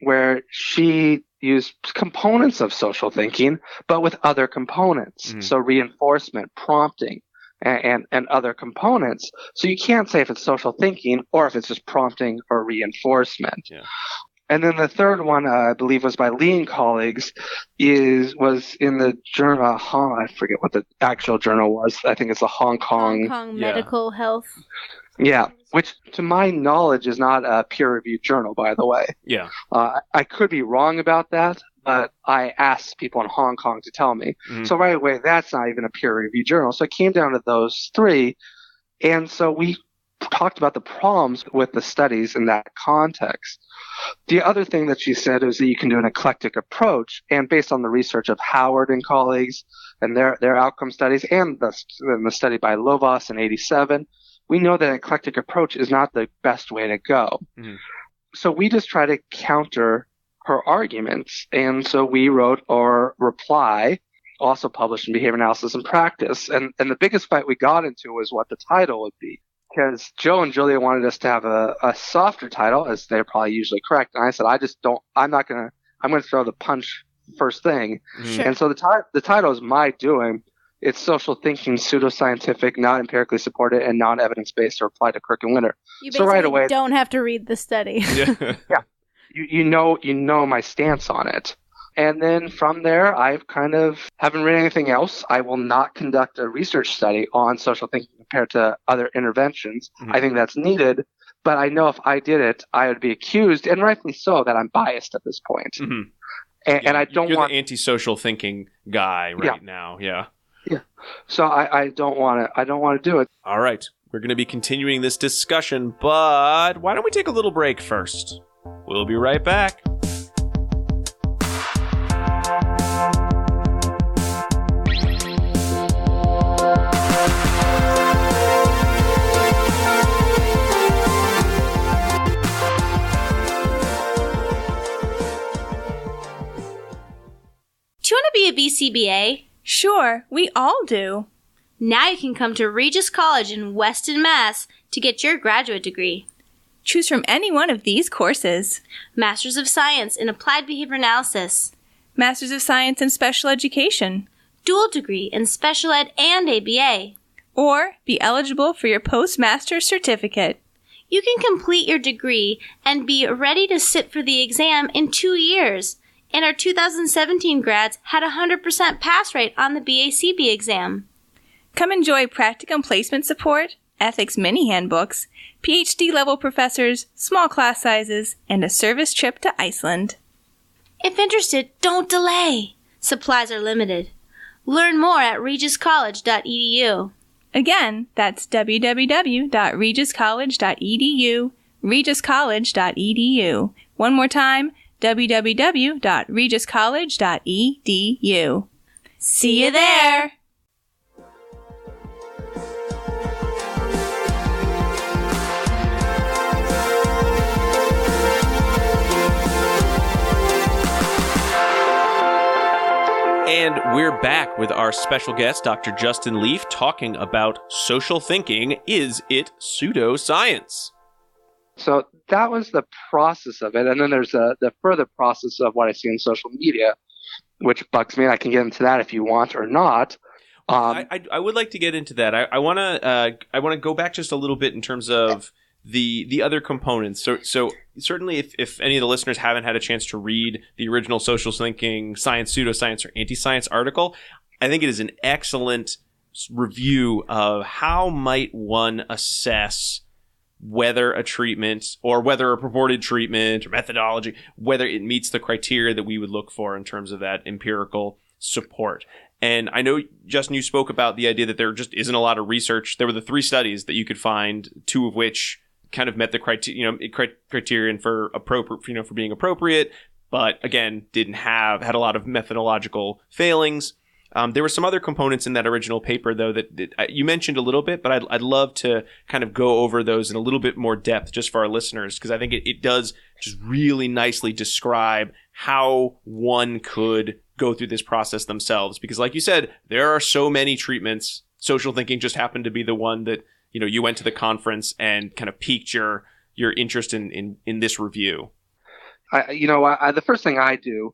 where she used components of social thinking, but with other components. Mm-hmm. So reinforcement, prompting, and other components. So you can't say if it's social thinking or if it's just prompting or reinforcement. Yeah. And then the third one, I believe, was by Lee and colleagues, was in the journal, I forget what the actual journal was. I think it's the Hong Kong Medical Health. Yeah, which to my knowledge is not a peer-reviewed journal, by the way. Yeah. I could be wrong about that, but I asked people in Hong Kong to tell me. Mm-hmm. So right away, that's not even a peer-reviewed journal. So it came down to those 3. And so we talked about the problems with the studies in that context. The other thing that she said is that you can do an eclectic approach, and based on the research of Howard and colleagues and their outcome studies and the study by Lovas in 1987, we know that an eclectic approach is not the best way to go. Mm-hmm. So we just try to counter her arguments, and so we wrote our reply, also published in Behavior Analysis and Practice, and the biggest fight we got into was what the title would be. Because Joe and Julia wanted us to have a softer title, as they're probably usually correct. And I said, I'm going to throw the punch first thing. Sure. And so the title is my doing. It's Social Thinking, Pseudoscientific, Not Empirically Supported, and Non-Evidence-Based to Apply to Curriculum Winner. You basically right away, don't have to read the study. Yeah. Yeah. You know my stance on it. And then from there, I've haven't read anything else. I will not conduct a research study on social thinking compared to other interventions. Mm-hmm. I think that's needed, but I know if I did it, I would be accused, and rightfully so, that I'm biased at this point. Mm-hmm. And I don't want the anti-social thinking guy now. Yeah. Yeah. So I don't want to do it. All right. We're going to be continuing this discussion, but why don't we take a little break first? We'll be right back. Do you want to be a BCBA? Sure, we all do. Now you can come to Regis College in Weston, Mass. to get your graduate degree. Choose from any one of these courses. Masters of Science in Applied Behavior Analysis. Masters of Science in Special Education, dual degree in Special Ed and ABA, or be eligible for your postmaster's certificate. You can complete your degree and be ready to sit for the exam in 2 years. And our 2017 grads had a 100% pass rate on the BACB exam. Come enjoy practicum placement support, ethics mini handbooks, PhD-level professors, small class sizes, and a service trip to Iceland. If interested, don't delay. Supplies are limited. Learn more at regiscollege.edu. Again, that's www.regiscollege.edu, regiscollege.edu. One more time, www.regiscollege.edu. See you there! And we're back with our special guest, Dr. Justin Leaf, talking about social thinking. Is it pseudoscience? So that was the process of it. And then there's the further process of what I see in social media, which bugs me. I can get into that if you want or not. I would like to get into that. I want to go back just a little bit in terms of the other components. So certainly if any of the listeners haven't had a chance to read the original social thinking, science, pseudoscience, or anti-science article, I think it is an excellent review of how might one assess whether a treatment or whether a purported treatment or methodology, whether it meets the criteria that we would look for in terms of that empirical support. And I know, Justin, you spoke about the idea that there just isn't a lot of research. There were the 3 studies that you could find, 2 of which kind of met the criterion for appropriate, for being appropriate, but again, had a lot of methodological failings. There were some other components in that original paper, though, that you mentioned a little bit, but I'd love to kind of go over those in a little bit more depth just for our listeners, because I think it does just really nicely describe how one could go through this process themselves. Because like you said, there are so many treatments. Social thinking just happened to be the one that, you went to the conference and kind of piqued your interest in this review. The first thing I do,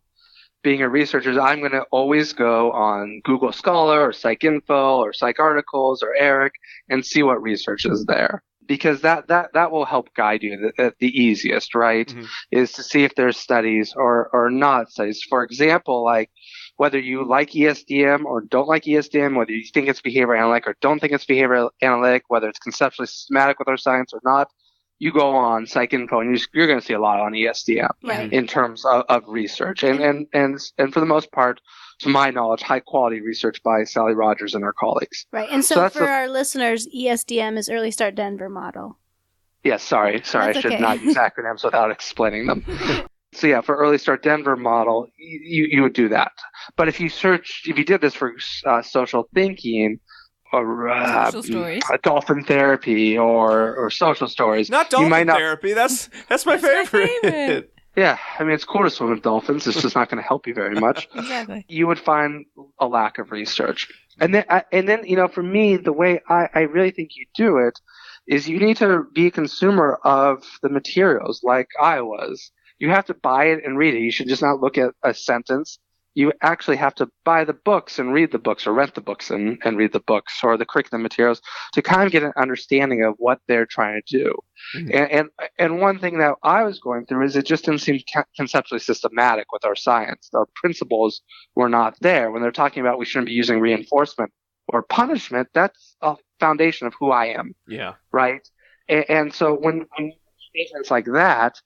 being a researcher, is I'm going to always go on Google Scholar or PsycInfo or PsycArticles or ERIC and see what research is there. Because that will help guide you the easiest, right? Mm-hmm. Is to see if there's studies or not studies. For example, like whether you like ESDM or don't like ESDM, whether you think it's behavior analytic or don't think it's behavior analytic, whether it's conceptually systematic with our science or not, you go on PsycInfo and you're going to see a lot on ESDM in terms of research. And for the most part, to my knowledge, high quality research by Sally Rogers and her colleagues. Right. And so for our listeners, ESDM is Early Start Denver model. Yes, sorry. I should not use acronyms without explaining them. So yeah, for Early Start Denver model, you would do that. But if you did this for social thinking, or social stories, dolphin therapy, or social stories, not dolphin therapy. That's my favorite. Yeah, I mean, it's cool to swim with dolphins. It's just not going to help you very much. Exactly. You would find a lack of research. And then, for me, the way I really think you do it is you need to be a consumer of the materials like I was. You have to buy it and read it. You should just not look at a sentence. You actually have to buy the books and read the books, or rent the books and read the books, or the curriculum materials, to kind of get an understanding of what they're trying to do. Mm-hmm. And one thing that I was going through is it just didn't seem conceptually systematic with our science. Our principles were not there. When they're talking about we shouldn't be using reinforcement or punishment, that's a foundation of who I am. Yeah. Right? And so when statements like that,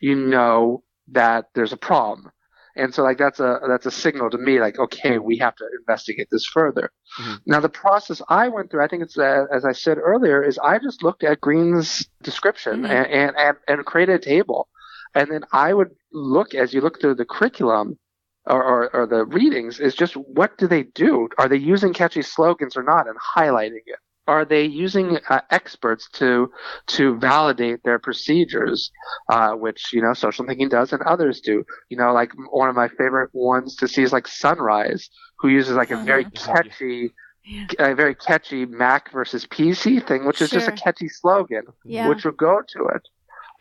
you know that there's a problem. And so that's a signal to me, like, okay, we have to investigate this further. Mm-hmm. Now, the process I went through, I think it's, as I said earlier, is I just looked at Green's description and created a table. And then I would look, as you look through the curriculum or the readings, is just what do they do? Are they using catchy slogans or not, and highlighting it? Are they using experts to validate their procedures, which, social thinking does and others do? Like one of my favorite ones to see is like Sunrise, who uses like a very catchy Mac versus PC thing, which is just a catchy slogan, which would go to it.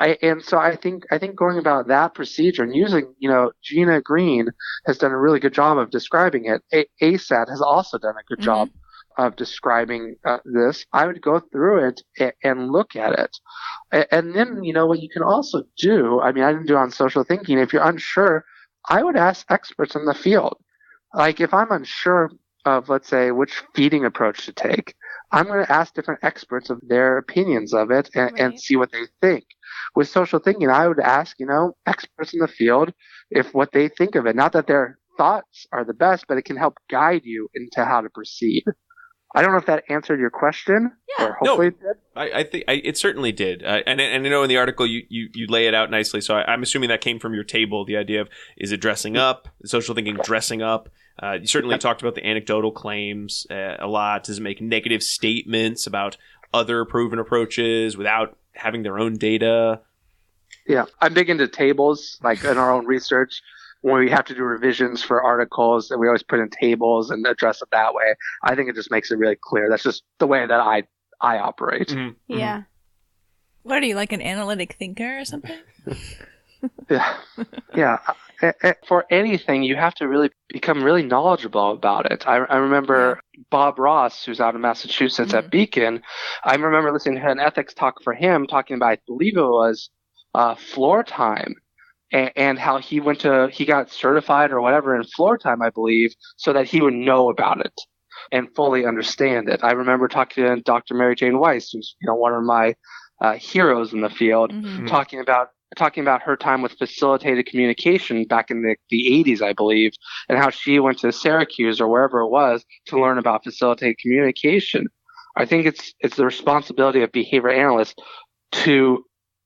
So I think going about that procedure and using, Gina Green has done a really good job of describing it. ASAT has also done a good job of describing this. I would go through it and look at it. And then, what you can also do, I didn't do it on social thinking. If you're unsure, I would ask experts in the field. Like if I'm unsure of, let's say, which feeding approach to take, I'm going to ask different experts of their opinions of it and see what they think. With social thinking, I would ask, experts in the field if what they think of it. Not that their thoughts are the best, but it can help guide you into how to proceed. I don't know if that answered your question. Yeah. Or hopefully it did. I think it certainly did. And I know in the article you lay it out nicely. So I'm assuming that came from your table, the idea of, is it dressing up? Social thinking dressing up? You certainly talked about the anecdotal claims a lot. Does it make negative statements about other proven approaches without having their own data? Yeah. I'm big into tables, like in our own research. When we have to do revisions for articles, and we always put in tables and address it that way. I think it just makes it really clear. That's just the way that I operate. Mm-hmm. Yeah. What are you, like an analytic thinker or something? Yeah. For anything, you have to really become really knowledgeable about it. I remember Bob Ross, who's out of Massachusetts at Beacon. I remember listening to an ethics talk for him talking about, I believe it was floor time. And how he got certified or whatever in floor time, I believe, so that he would know about it and fully understand it. I remember talking to Dr. Mary Jane Weiss, who's one of my heroes in the field, talking about her time with facilitated communication back in the 80s, I believe, and how she went to Syracuse or wherever it was to learn about facilitated communication. I think it's the responsibility of behavior analysts to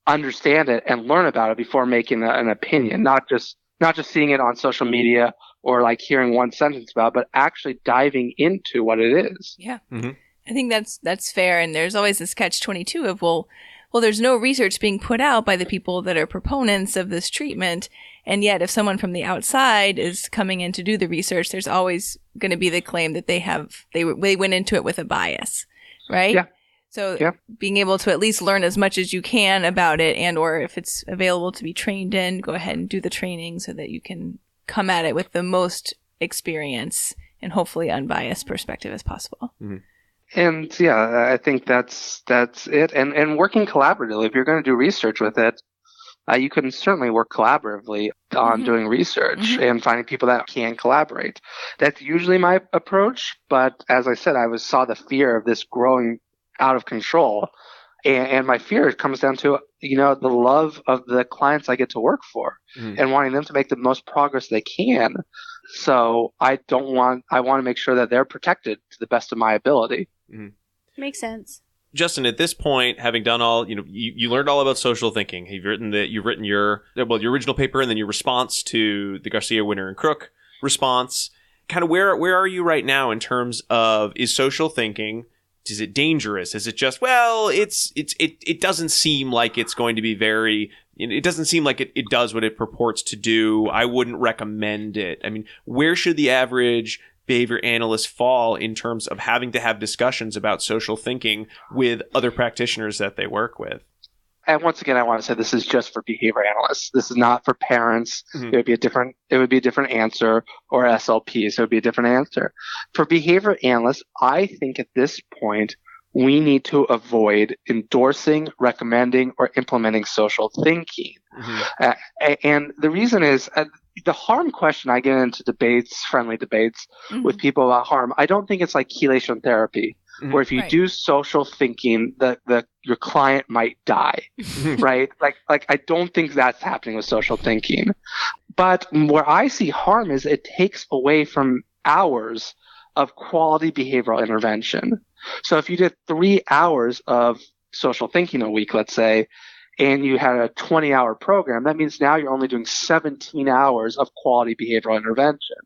understand it and learn about it before making an opinion, not just seeing it on social media or like hearing one sentence about it, but actually diving into what it is. Yeah. I think that's fair. And there's always this catch-22 of, well, there's no research being put out by the people that are proponents of this treatment. And yet if someone from the outside is coming in to do the research, there's always going to be the claim that they went into it with a bias, right? Yeah. So being able to at least learn as much as you can about it, and or if it's available to be trained in, go ahead and do the training so that you can come at it with the most experience and hopefully unbiased perspective as possible. And I think that's it. And working collaboratively, if you're going to do research with it, you can certainly work collaboratively on doing research and finding people that can collaborate. That's usually my approach. But as I said, saw the fear of this growing out of control. And my fear comes down to, the love of the clients I get to work for and wanting them to make the most progress they can. So I want to make sure that they're protected to the best of my ability. Makes sense. Justin, at this point, having done all, you learned all about social thinking. You've written your original paper and then your response to the Garcia, Winter, and Crook response. Kind of where are you right now in terms of, is social thinking, is it dangerous? Is it just, it doesn't seem like it's going to be very, it doesn't seem like it does what it purports to do. I wouldn't recommend it. Where should the average behavior analyst fall in terms of having to have discussions about social thinking with other practitioners that they work with? And once again, I want to say this is just for behavior analysts. This is not for parents. It would be a different answer, or SLPs. It would be a different answer. For behavior analysts, I think at this point, we need to avoid endorsing, recommending, or implementing social thinking. And the reason is the harm question. I get into friendly debates with people about harm. I don't think it's like chelation therapy, where if you do social thinking, your client might die, right? Like I don't think that's happening with social thinking. But where I see harm is it takes away from hours of quality behavioral intervention. So if you did 3 hours of social thinking a week, let's say, and you had a 20-hour program, that means now you're only doing 17 hours of quality behavioral intervention.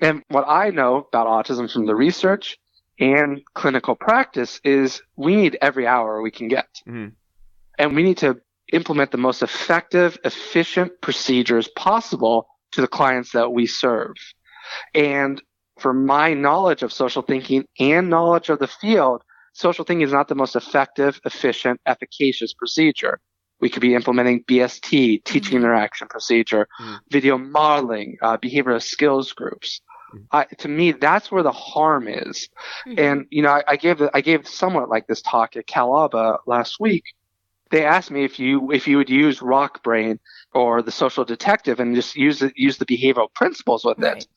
And what I know about autism from the research and clinical practice is we need every hour we can get. And we need to implement the most effective, efficient procedures possible to the clients that we serve. And for my knowledge of social thinking and knowledge of the field, social thinking is not the most effective, efficient, efficacious procedure. We could be implementing BST, teaching interaction procedure, video modeling, behavioral skills groups. To me, that's where the harm is. And, I gave somewhat like this talk at Cal Alba last week. They asked me if you would use Rock Brain or the social detective and just use the behavioral principles with it.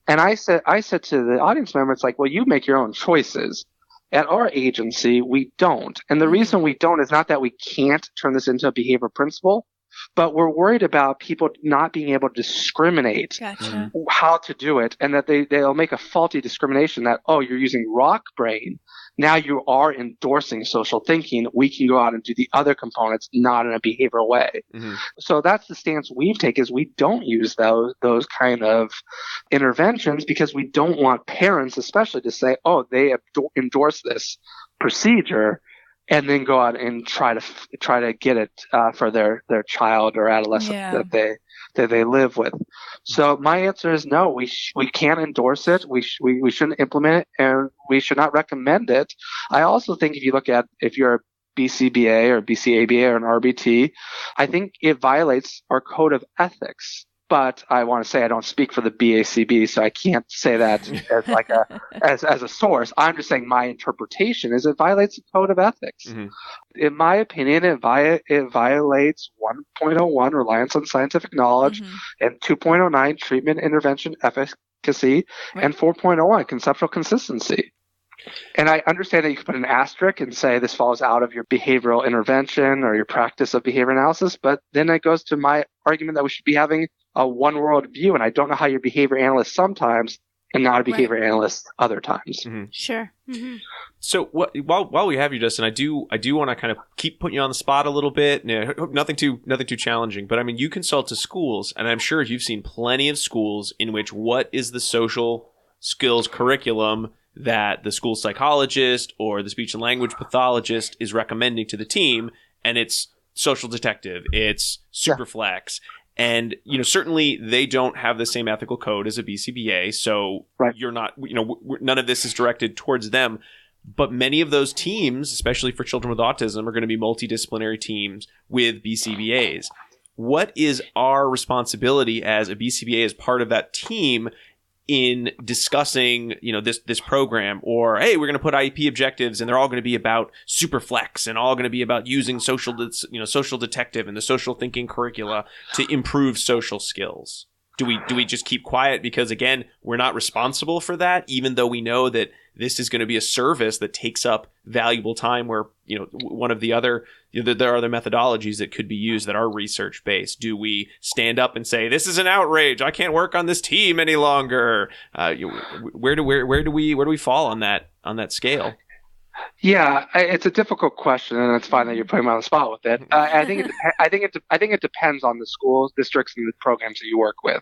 And I said to the audience member, it's like, well, you make your own choices. At our agency, we don't. And the reason we don't is not that we can't turn this into a behavior principle, but we're worried about people not being able to discriminate how to do it, and that they'll make a faulty discrimination that, oh, you're using Rock Brain. Now you are endorsing social thinking. We can go out and do the other components, not in a behavioral way. So that's the stance we've taken, is we don't use those kind of interventions because we don't want parents especially to say, oh, they endorse this procedure, and then go out and try to get it for their child or adolescent that they live with. So my answer is no. We can't endorse it. We shouldn't implement it, and we should not recommend it. I also think if you're a BCBA or BCABA or an RBT, I think it violates our code of ethics. But I want to say I don't speak for the BACB, so I can't say that as as a source. I'm just saying my interpretation is it violates the code of ethics. In my opinion, it violates 1.01 reliance on scientific knowledge and 2.09 treatment intervention efficacy and 4.01 conceptual consistency. And I understand that you can put an asterisk and say this falls out of your behavioral intervention or your practice of behavior analysis, but then it goes to my argument that we should be having a one world view, and I don't know how you're a behavior analyst sometimes and not a behavior analyst other times. Sure. So while we have you, Justin, I do want to kind of keep putting you on the spot a little bit. Nothing too challenging, but I mean, you consult to schools, and I'm sure you've seen plenty of schools in which what is the social skills curriculum that the school psychologist or the speech and language pathologist is recommending to the team, and it's social detective, it's superflex. And, certainly they don't have the same ethical code as a BCBA. So you're not, none of this is directed towards them. But many of those teams, especially for children with autism, are going to be multidisciplinary teams with BCBAs. What is our responsibility as a BCBA as part of that team in discussing, this program? Or, hey, we're going to put IEP objectives and they're all going to be about superflex and all going to be about using social detective and the social thinking curricula to improve social skills. Do we just keep quiet because, again, we're not responsible for that, even though we know that this is going to be a service that takes up valuable time where, one of the other, there are other methodologies that could be used that are research based. Do we stand up and say, this is an outrage, I can't work on this team any longer? Where do we fall on that scale? Yeah, it's a difficult question, and it's fine that you're putting me on the spot with it. I think it depends on the schools, districts, and the programs that you work with.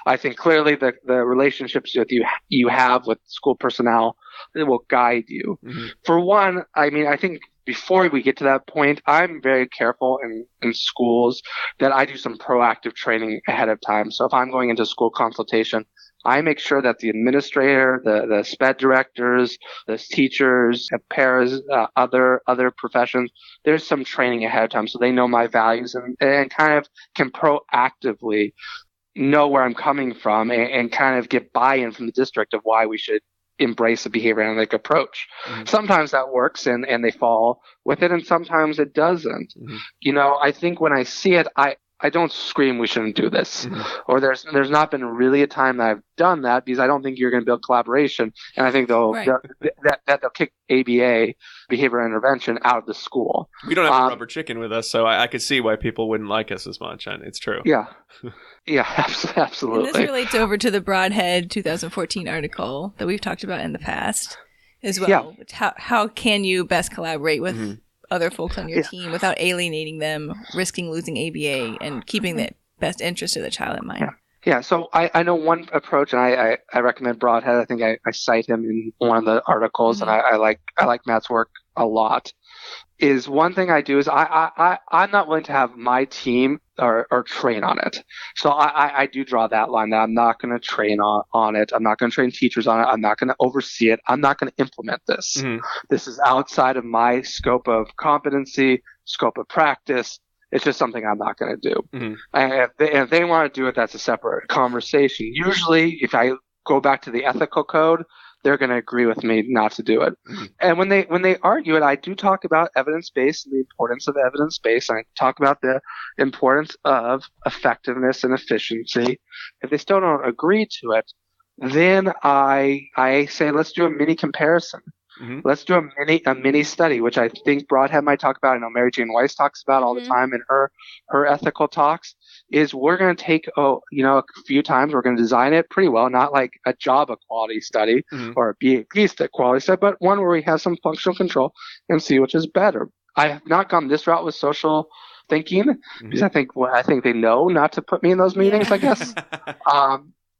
I think clearly the relationships that you have with school personnel will guide you. For one, I think before we get to that point, I'm very careful in schools that I do some proactive training ahead of time. So if I'm going into school consultation, I make sure that the administrator, the SPED directors, the teachers, paras, other professions, there's some training ahead of time so they know my values and kind of can proactively know where I'm coming from and kind of get buy-in from the district of why we should embrace a behavior analytic approach. Sometimes that works and they fall with it, and sometimes it doesn't. I think when I see it, I don't scream we shouldn't do this, or there's not been really a time that I've done that because I don't think you're going to build collaboration, and I think they'll kick ABA, behavior intervention, out of the school. We don't have a rubber chicken with us, so I could see why people wouldn't like us as much, and it's true. Yeah, absolutely. And this relates over to the Broadhead 2014 article that we've talked about in the past as well. How can you best collaborate with other folks on your team without alienating them, risking losing ABA, and keeping the best interest of the child in mind? Yeah. So I know one approach, and I recommend Broadhead. I think I cite him in one of the articles, and I like Matt's work a lot. Is one thing I do is I'm not willing to have my team or train on it. So I do draw that line that I'm not going to train on it. I'm not going to train teachers on it. I'm not going to oversee it. I'm not going to implement this. This is outside of my scope of competency, scope of practice, It's just something I'm not going to do. And if they want to do it, that's a separate conversation. Usually, if I go back to the ethical code, they're going to agree with me not to do it. And when they argue it, I do talk about evidence-based and the importance of evidence-based. I talk about the importance of effectiveness and efficiency. If they still don't agree to it, then I say, let's do a mini comparison. Let's do a mini study, which I think Broadhead might talk about. I know Mary Jane Weiss talks about all the time in her ethical talks. Is we're going to take a few times, we're going to design it pretty well, not like a job equality study or a BAP equality study, but one where we have some functional control and see which is better. I have not gone this route with social thinking because I think they know not to put me in those meetings, I guess.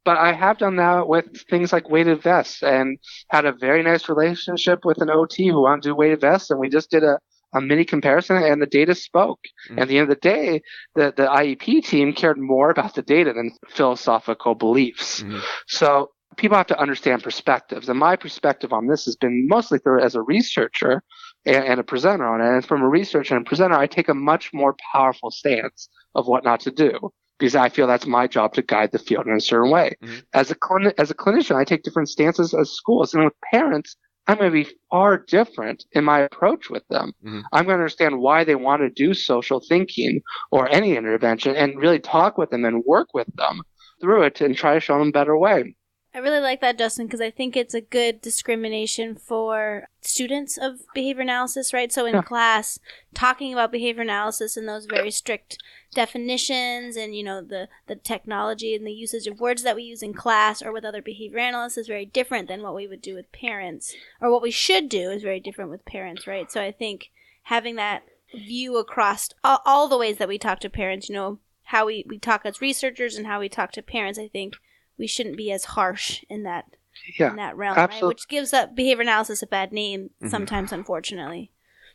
But I have done that with things like weighted vests and had a very nice relationship with an OT who wanted to do weighted vests. And we just did a mini comparison and the data spoke. At the end of the day, the IEP team cared more about the data than philosophical beliefs. So people have to understand perspectives. And my perspective on this has been mostly through as a researcher and a presenter on it. And from a researcher and a presenter, I take a much more powerful stance of what not to do, because I feel that's my job to guide the field in a certain way. As a clinician, I take different stances as schools. And with parents, I'm going to be far different in my approach with them. I'm going to understand why they want to do social thinking or any intervention and really talk with them and work with them through it and try to show them a better way. I really like that, Justin, because I think it's a good discrimination for students of behavior analysis, right? So in class, talking about behavior analysis and those very strict definitions and, the technology and the usage of words that we use in class or with other behavior analysts is very different than what we would do with parents, or what we should do is very different with parents, right? So I think having that view across all the ways that we talk to parents, how we talk as researchers and how we talk to parents, I think we shouldn't be as harsh in that realm, right? Which gives up behavior analysis a bad name sometimes, unfortunately.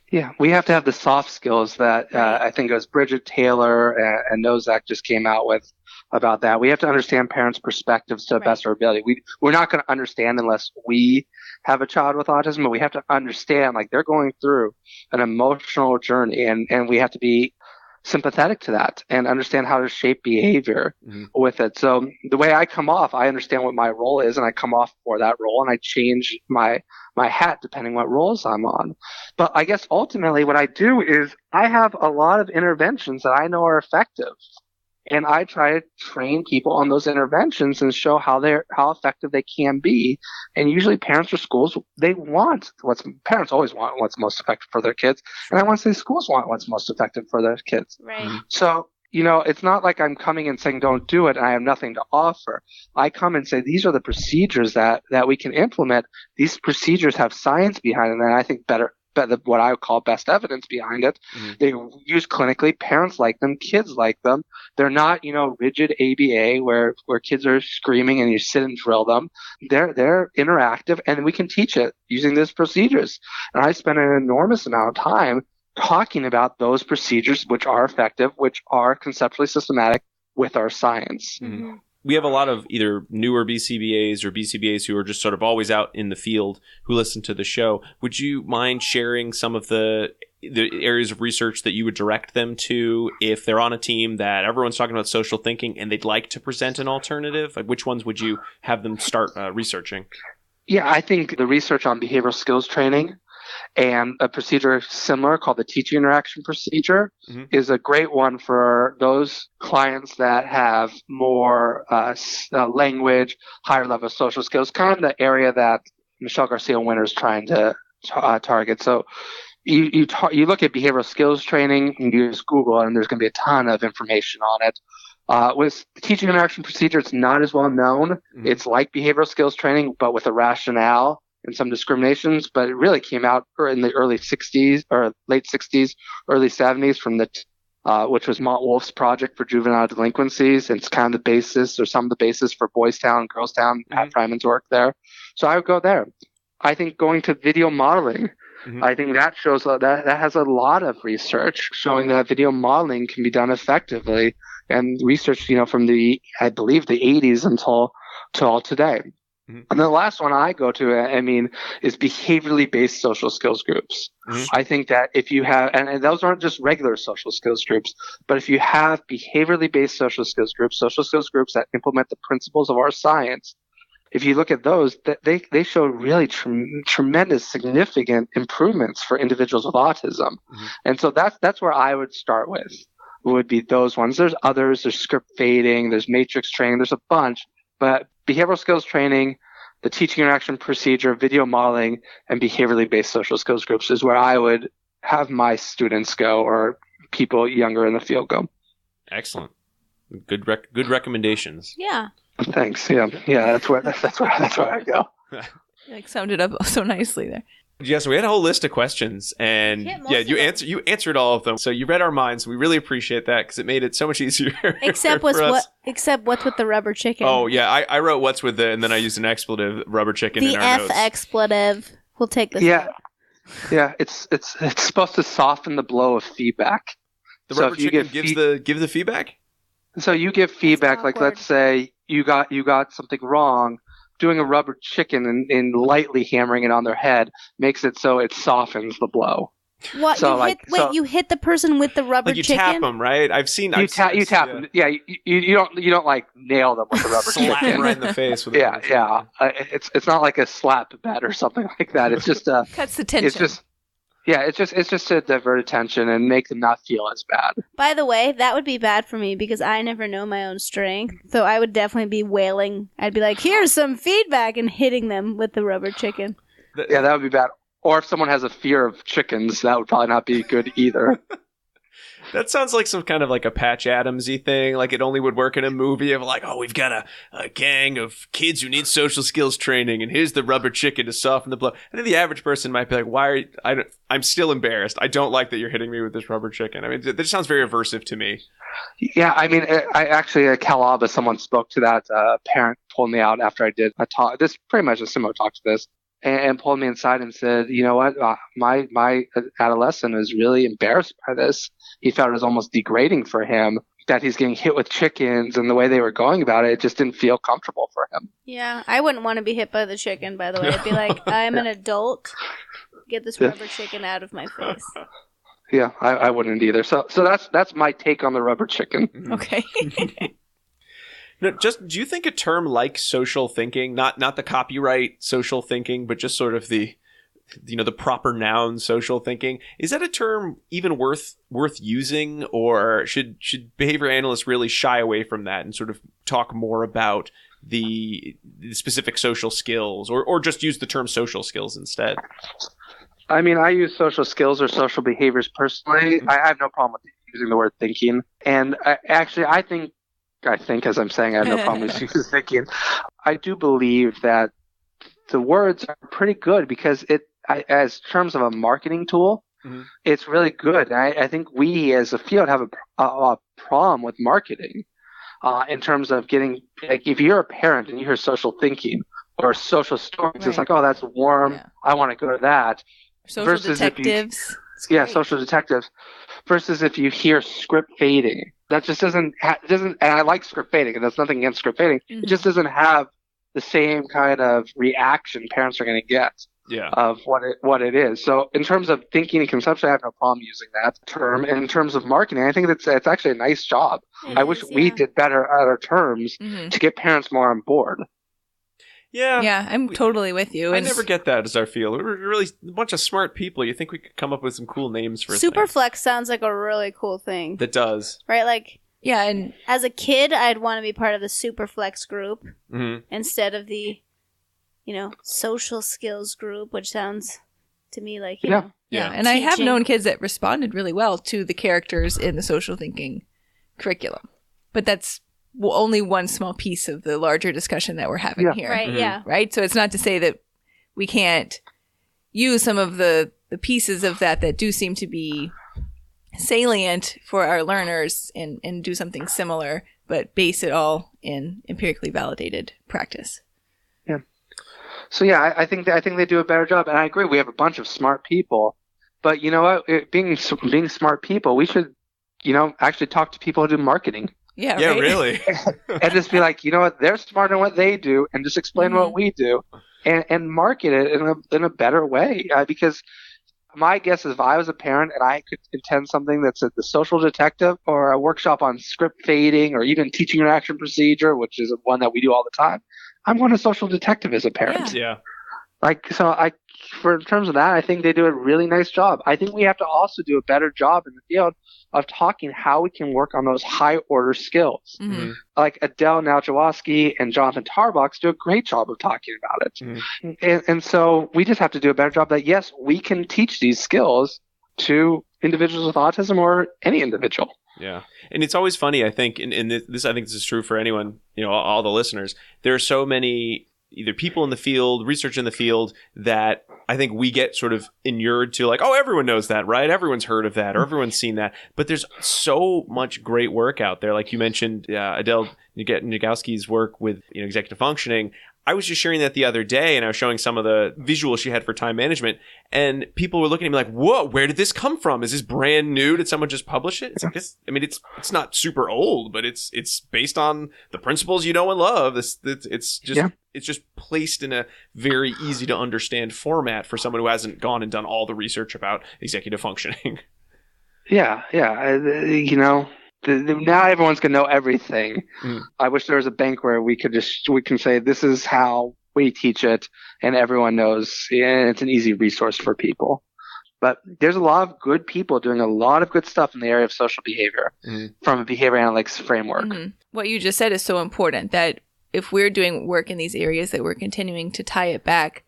Yeah, we have to have the soft skills that I think it was Bridget Taylor and Nozak just came out with about that. We have to understand parents' perspectives to the best of our ability. We're not going to understand unless we have a child with autism, but we have to understand, like, they're going through an emotional journey, and we have to be sympathetic to that and understand how to shape behavior with it. So the way I come off, I understand what my role is, and I come off for that role, and I change my hat depending what roles I'm on. But I guess ultimately what I do is I have a lot of interventions that I know are effective, and I try to train people on those interventions and show how effective they can be. And usually parents or schools, parents always want what's most effective for their kids. And I want to say schools want what's most effective for their kids. Right. So, it's not like I'm coming and saying don't do it and I have nothing to offer. I come and say these are the procedures that we can implement. These procedures have science behind them, and I think better what I would call best evidence behind it. They use clinically. Parents like them. Kids like them. They're not, rigid ABA where kids are screaming and you sit and drill them. They're interactive, and we can teach it using these procedures. And I spend an enormous amount of time talking about those procedures, which are effective, which are conceptually systematic with our science. We have a lot of either newer BCBAs or BCBAs who are just sort of always out in the field who listen to the show. Would you mind sharing some of the areas of research that you would direct them to if they're on a team that everyone's talking about social thinking and they'd like to present an alternative? Like, which ones would you have them start researching? Yeah, I think the research on behavioral skills training and a procedure similar called the teaching interaction procedure is a great one for those clients that have more language, higher level social skills, kind of the area that Michelle Garcia Winter is trying to target. So you look at behavioral skills training, and you use Google, and there's going to be a ton of information on it. With the teaching interaction procedure, it's not as well known. It's like behavioral skills training, but with a rationale and some discriminations, but it really came out in the early 60s or late 60s, early 70s from which was Mont Wolf's project for juvenile delinquencies. And it's kind of the basis or some of the basis for Boys Town, Girls Town, Pat Fryman's work there. So I would go there. I think going to video modeling, I think that shows that has a lot of research showing that video modeling can be done effectively, and research, from I believe the 80s until today. And then the last one I go to, is behaviorally based social skills groups. I think that if you have, and those aren't just regular social skills groups, but if you have behaviorally based social skills groups that implement the principles of our science, if you look at those, they show really tremendous, significant improvements for individuals with autism. And so that's where I would start with, would be those ones. There's others, there's script fading, there's matrix training, there's a bunch, but behavioral skills training, the teaching interaction procedure, video modeling, and behaviorally based social skills groups is where I would have my students go, or people younger in the field go. Excellent. Good recommendations. Yeah. Thanks. Yeah. That's where I go. You summed it up so nicely there. Yes, we had a whole list of questions, and you answered all of them. So you read our minds. We really appreciate that because it made it so much easier. Except what's with the rubber chicken? Oh yeah, I wrote what's with the, and then I used an expletive, rubber chicken. The in our F notes. expletive. We'll take this. Yeah, yeah. It's supposed to soften the blow of feedback. The rubber chicken give the feedback. So you give feedback, like let's say you got something wrong. Doing a rubber chicken and lightly hammering it on their head makes it so it softens the blow. What? So you hit the person with the rubber chicken? You tap them, right? You tap them. Yeah, you don't like nail them with the rubber chicken. Slap them right in the face with It's not like a slap bet or something like that. It's just cuts the tension. It's just to divert attention and make them not feel as bad. By the way, that would be bad for me because I never know my own strength. So I would definitely be wailing. I'd be like, here's some feedback, and hitting them with the rubber chicken. Yeah, that would be bad. Or if someone has a fear of chickens, that would probably not be good either. That sounds like some kind of like a Patch Adams-y thing. Like it only would work in a movie of like, oh, we've got a gang of kids who need social skills training, and here's the rubber chicken to soften the blow. I think the average person might be like, I'm still embarrassed. I don't like that you're hitting me with this rubber chicken. I mean, that just sounds very aversive to me. Yeah, I mean, I actually at Cal Alba, someone spoke to that. Parent pulled me out after I did a talk. This pretty much a similar talk to this. And pulled me inside and said, you know what, my adolescent is really embarrassed by this. He felt it was almost degrading for him that he's getting hit with chickens, and the way they were going about it just didn't feel comfortable for him. Yeah, I wouldn't want to be hit by the chicken, by the way. I'd be like, I'm an adult. Get this rubber chicken out of my face. Yeah, I wouldn't either. So that's my take on the rubber chicken. Okay. No, just do you think a term like social thinking, not the copyright social thinking, but just sort of the proper noun social thinking, is that a term even worth using, or should behavior analysts really shy away from that and sort of talk more about the specific social skills, or just use the term social skills instead? I mean, I use social skills or social behaviors personally. I have no problem with using the word thinking, and I think, as I'm saying, I have no problem with using thinking. I do believe that the words are pretty good because as terms of a marketing tool, it's really good. And I think we as a field have a problem with marketing in terms of getting, like, if you're a parent and you hear social thinking or social stories, right. It's like, oh, that's warm. Yeah. I want to go to that. Social detectives. Social detectives. Versus if you hear script fading. That just doesn't, and I like script fading, and there's nothing against script fading. It just doesn't have the same kind of reaction parents are going to get of what it is. So in terms of thinking and conception, I have no problem using that term. And in terms of marketing, I think it's actually a nice job. I wish we did better at our terms to get parents more on board. Yeah, I'm totally with you. I never get that as our field. We're really a bunch of smart people. You think we could come up with some cool names for Superflex sounds like a really cool thing. That does. Right? Like, yeah, and as a kid, I'd want to be part of the Superflex group instead of the, social skills group, which sounds to me like, you know. Yeah, and I have known kids that responded really well to the characters in the social thinking curriculum. But that's only one small piece of the larger discussion that we're having here. Right, yeah. Right? So it's not to say that we can't use some of the pieces of that do seem to be salient for our learners and do something similar, but base it all in empirically validated practice. Yeah. So yeah, I think they do a better job, and I agree. We have a bunch of smart people, but you know what? Being smart people, we should, actually talk to people who do marketing. Yeah, Yeah, right? really. And just be like, you know what, they're smart in what they do, and just explain what we do, and market it in a better way. Because my guess is if I was a parent and I could attend something that's the social detective or a workshop on script fading or even teaching an action procedure, which is one that we do all the time, I'm going to social detective as a parent. Yeah. In terms of that, I think they do a really nice job. I think we have to also do a better job in the field of talking how we can work on those high order skills. Mm-hmm. Like Adele Naljawoski and Jonathan Tarbox do a great job of talking about it. And so we just have to do a better job that, yes, we can teach these skills to individuals with autism or any individual. Yeah. And it's always funny, I think, and this I think this is true for anyone, all the listeners. There are so many either people in the field, research in the field, that I think we get sort of inured to like, oh, everyone knows that, right? Everyone's heard of that or everyone's seen that. But there's so much great work out there. Like you mentioned, Adele Nagowski's work with executive functioning. I was just sharing that the other day, and I was showing some of the visuals she had for time management, and people were looking at me like, whoa, where did this come from? Is this brand new? Did someone just publish it? It's like this. I mean, it's not super old, but it's based on the principles you know and love. It's just placed in a very easy to understand format for someone who hasn't gone and done all the research about executive functioning. Yeah. Now everyone's gonna know everything. I wish there was a bank where we can say this is how we teach it, and everyone knows. And it's an easy resource for people. But there's a lot of good people doing a lot of good stuff in the area of social behavior from a behavior analytics framework. What you just said is so important, that if we're doing work in these areas, that we're continuing to tie it back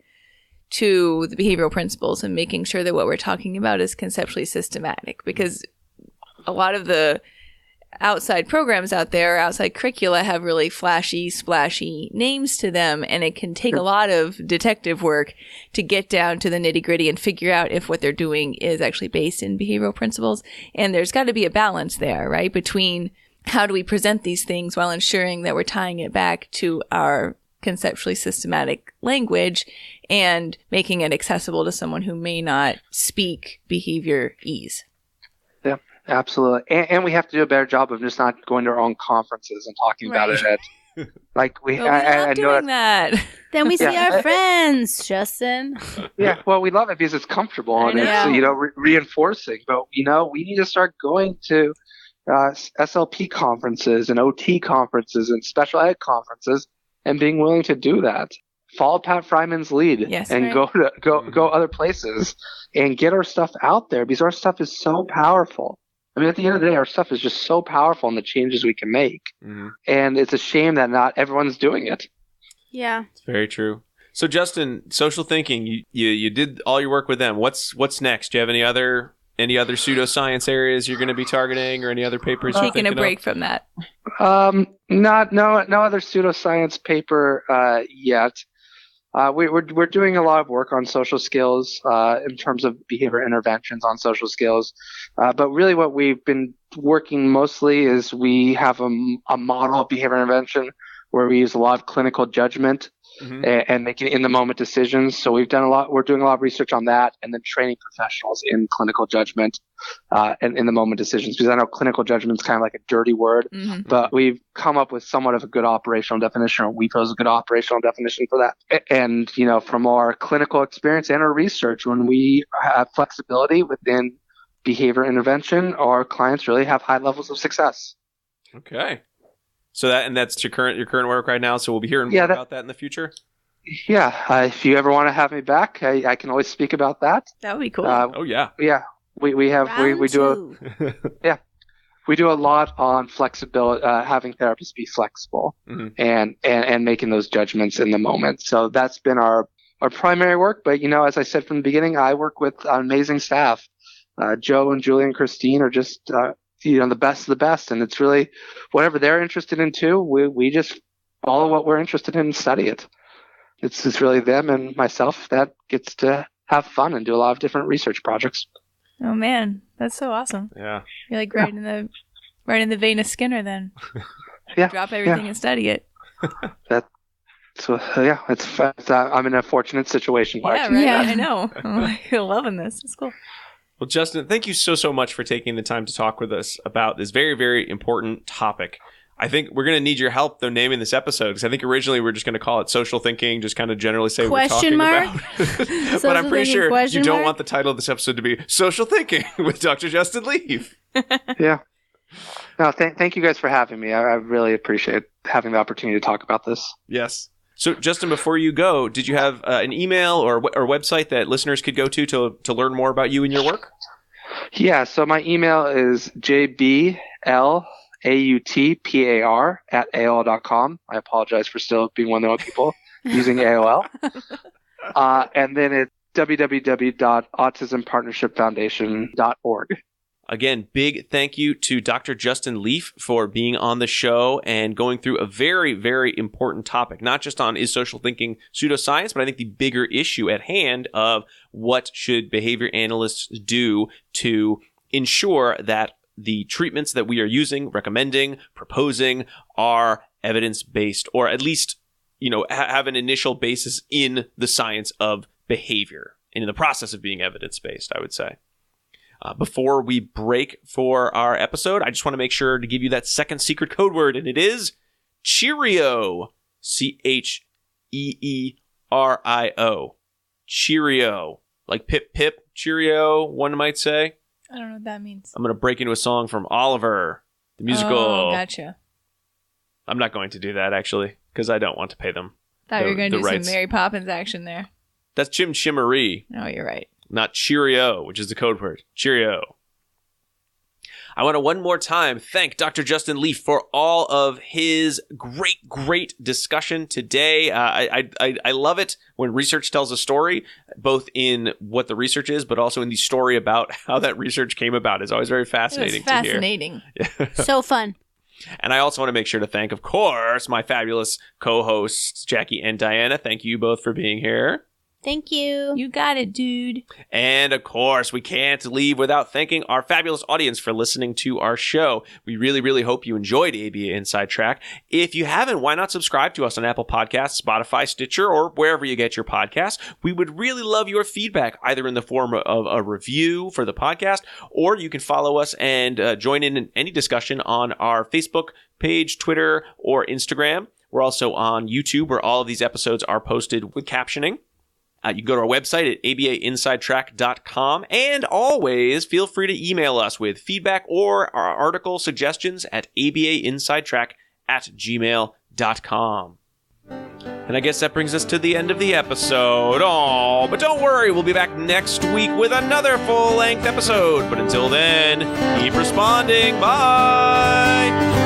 to the behavioral principles and making sure that what we're talking about is conceptually systematic. Because a lot of the outside programs out there, outside curricula, have really flashy, splashy names to them, and it can take a lot of detective work to get down to the nitty-gritty and figure out if what they're doing is actually based in behavioral principles. And there's got to be a balance there, right, between how do we present these things while ensuring that we're tying it back to our conceptually systematic language and making it accessible to someone who may not speak behavior ease. Yeah, absolutely. And we have to do a better job of just not going to our own conferences and talking about it at, like we. Well, I doing that. Then we see our friends, Justin. Yeah, well, we love it because it's comfortable and it's reinforcing. But we need to start going to SLP conferences and OT conferences and special ed conferences and being willing to do that. Follow Pat Fryman's lead go other places and get our stuff out there, because our stuff is so powerful. I mean, at the end of the day, our stuff is just so powerful in the changes we can make. And it's a shame that not everyone's doing it. Yeah. It's very true. So Justin, social thinking, you did all your work with them. What's next? Do you have any other pseudoscience areas you're going to be targeting, or any other papers you're taking a break from that? No other pseudoscience paper yet. We're doing a lot of work on social skills in terms of behavior interventions on social skills. But really what we've been working mostly is we have a model of behavior intervention where we use a lot of clinical judgment and making in-the-moment decisions. So we're doing a lot of research on that, and then training professionals in clinical judgment and in-the-moment decisions. Because I know clinical judgment is kind of like a dirty word, but we've come up with somewhat of a good operational definition, or we pose a good operational definition for that. And, from our clinical experience and our research, when we have flexibility within behavior intervention, our clients really have high levels of success. Okay. So that's your current work right now. So we'll be hearing more about that in the future. Yeah, if you ever want to have me back, I can always speak about that. That would be cool. Oh yeah. Yeah, we do we do a lot on flexibility, having therapists be flexible and making those judgments in the moment. So that's been our primary work. But as I said from the beginning, I work with amazing staff. Joe and Julie and Christine are just the best of the best, and it's really whatever they're interested in too. We just follow what we're interested in and study it. It's really them and myself that gets to have fun and do a lot of different research projects. Oh man, that's so awesome! Yeah, you're like right in the vein of Skinner. Then drop everything and study it. I'm in a fortunate situation. I know. I'm loving this. It's cool. Well, Justin, thank you so much for taking the time to talk with us about this very, very important topic I think we're going to need your help, though, naming this episode, because I think originally we were just going to call it Social Thinking, just kind of generally say what we're talking about. But I'm pretty sure you don't want the title of this episode to be Social Thinking with Dr. Justin Leaf. Yeah. No, thank you guys for having me. I really appreciate having the opportunity to talk about this. Yes. So, Justin, before you go, did you have an email or website that listeners could go to learn more about you and your work? Yeah, so my email is jblautpar@aol.com. I apologize for still being one of the only people using AOL. And then it's www.autismpartnershipfoundation.org. Again, big thank you to Dr. Justin Leaf for being on the show and going through a very, very important topic, not just on is social thinking pseudoscience, but I think the bigger issue at hand of what should behavior analysts do to ensure that the treatments that we are using, recommending, proposing are evidence-based, or at least, have an initial basis in the science of behavior and in the process of being evidence-based, I would say. Before we break for our episode, I just want to make sure to give you that second secret code word, and it is Cheerio. Cheerio. Cheerio. Like pip pip, Cheerio, one might say. I don't know what that means. I'm going to break into a song from Oliver, the musical. Oh, gotcha. I'm not going to do that, actually, because I don't want to pay them. Thought you were going to do some Mary Poppins action there. That's Chim Chimmery. Oh, you're right. Not Cheerio, which is the code word. Cheerio. I want to one more time thank Dr. Justin Leaf for all of his great discussion today. I love it when research tells a story, both in what the research is, but also in the story about how that research came about. It's always very fascinating to hear. Fascinating. So fun. And I also want to make sure to thank, of course, my fabulous co-hosts, Jackie and Diana. Thank you both for being here. Thank you. You got it, dude. And of course, we can't leave without thanking our fabulous audience for listening to our show. We really hope you enjoyed ABA Inside Track. If you haven't, why not subscribe to us on Apple Podcasts, Spotify, Stitcher, or wherever you get your podcasts? We would really love your feedback, either in the form of a review for the podcast, or you can follow us and join in any discussion on our Facebook page, Twitter, or Instagram. We're also on YouTube, where all of these episodes are posted with captioning. You can go to our website at abainsidetrack.com, and always feel free to email us with feedback or our article suggestions at abainsidetrack@gmail.com. And I guess that brings us to the end of the episode. Oh, but don't worry, we'll be back next week with another full-length episode. But until then, keep responding. Bye!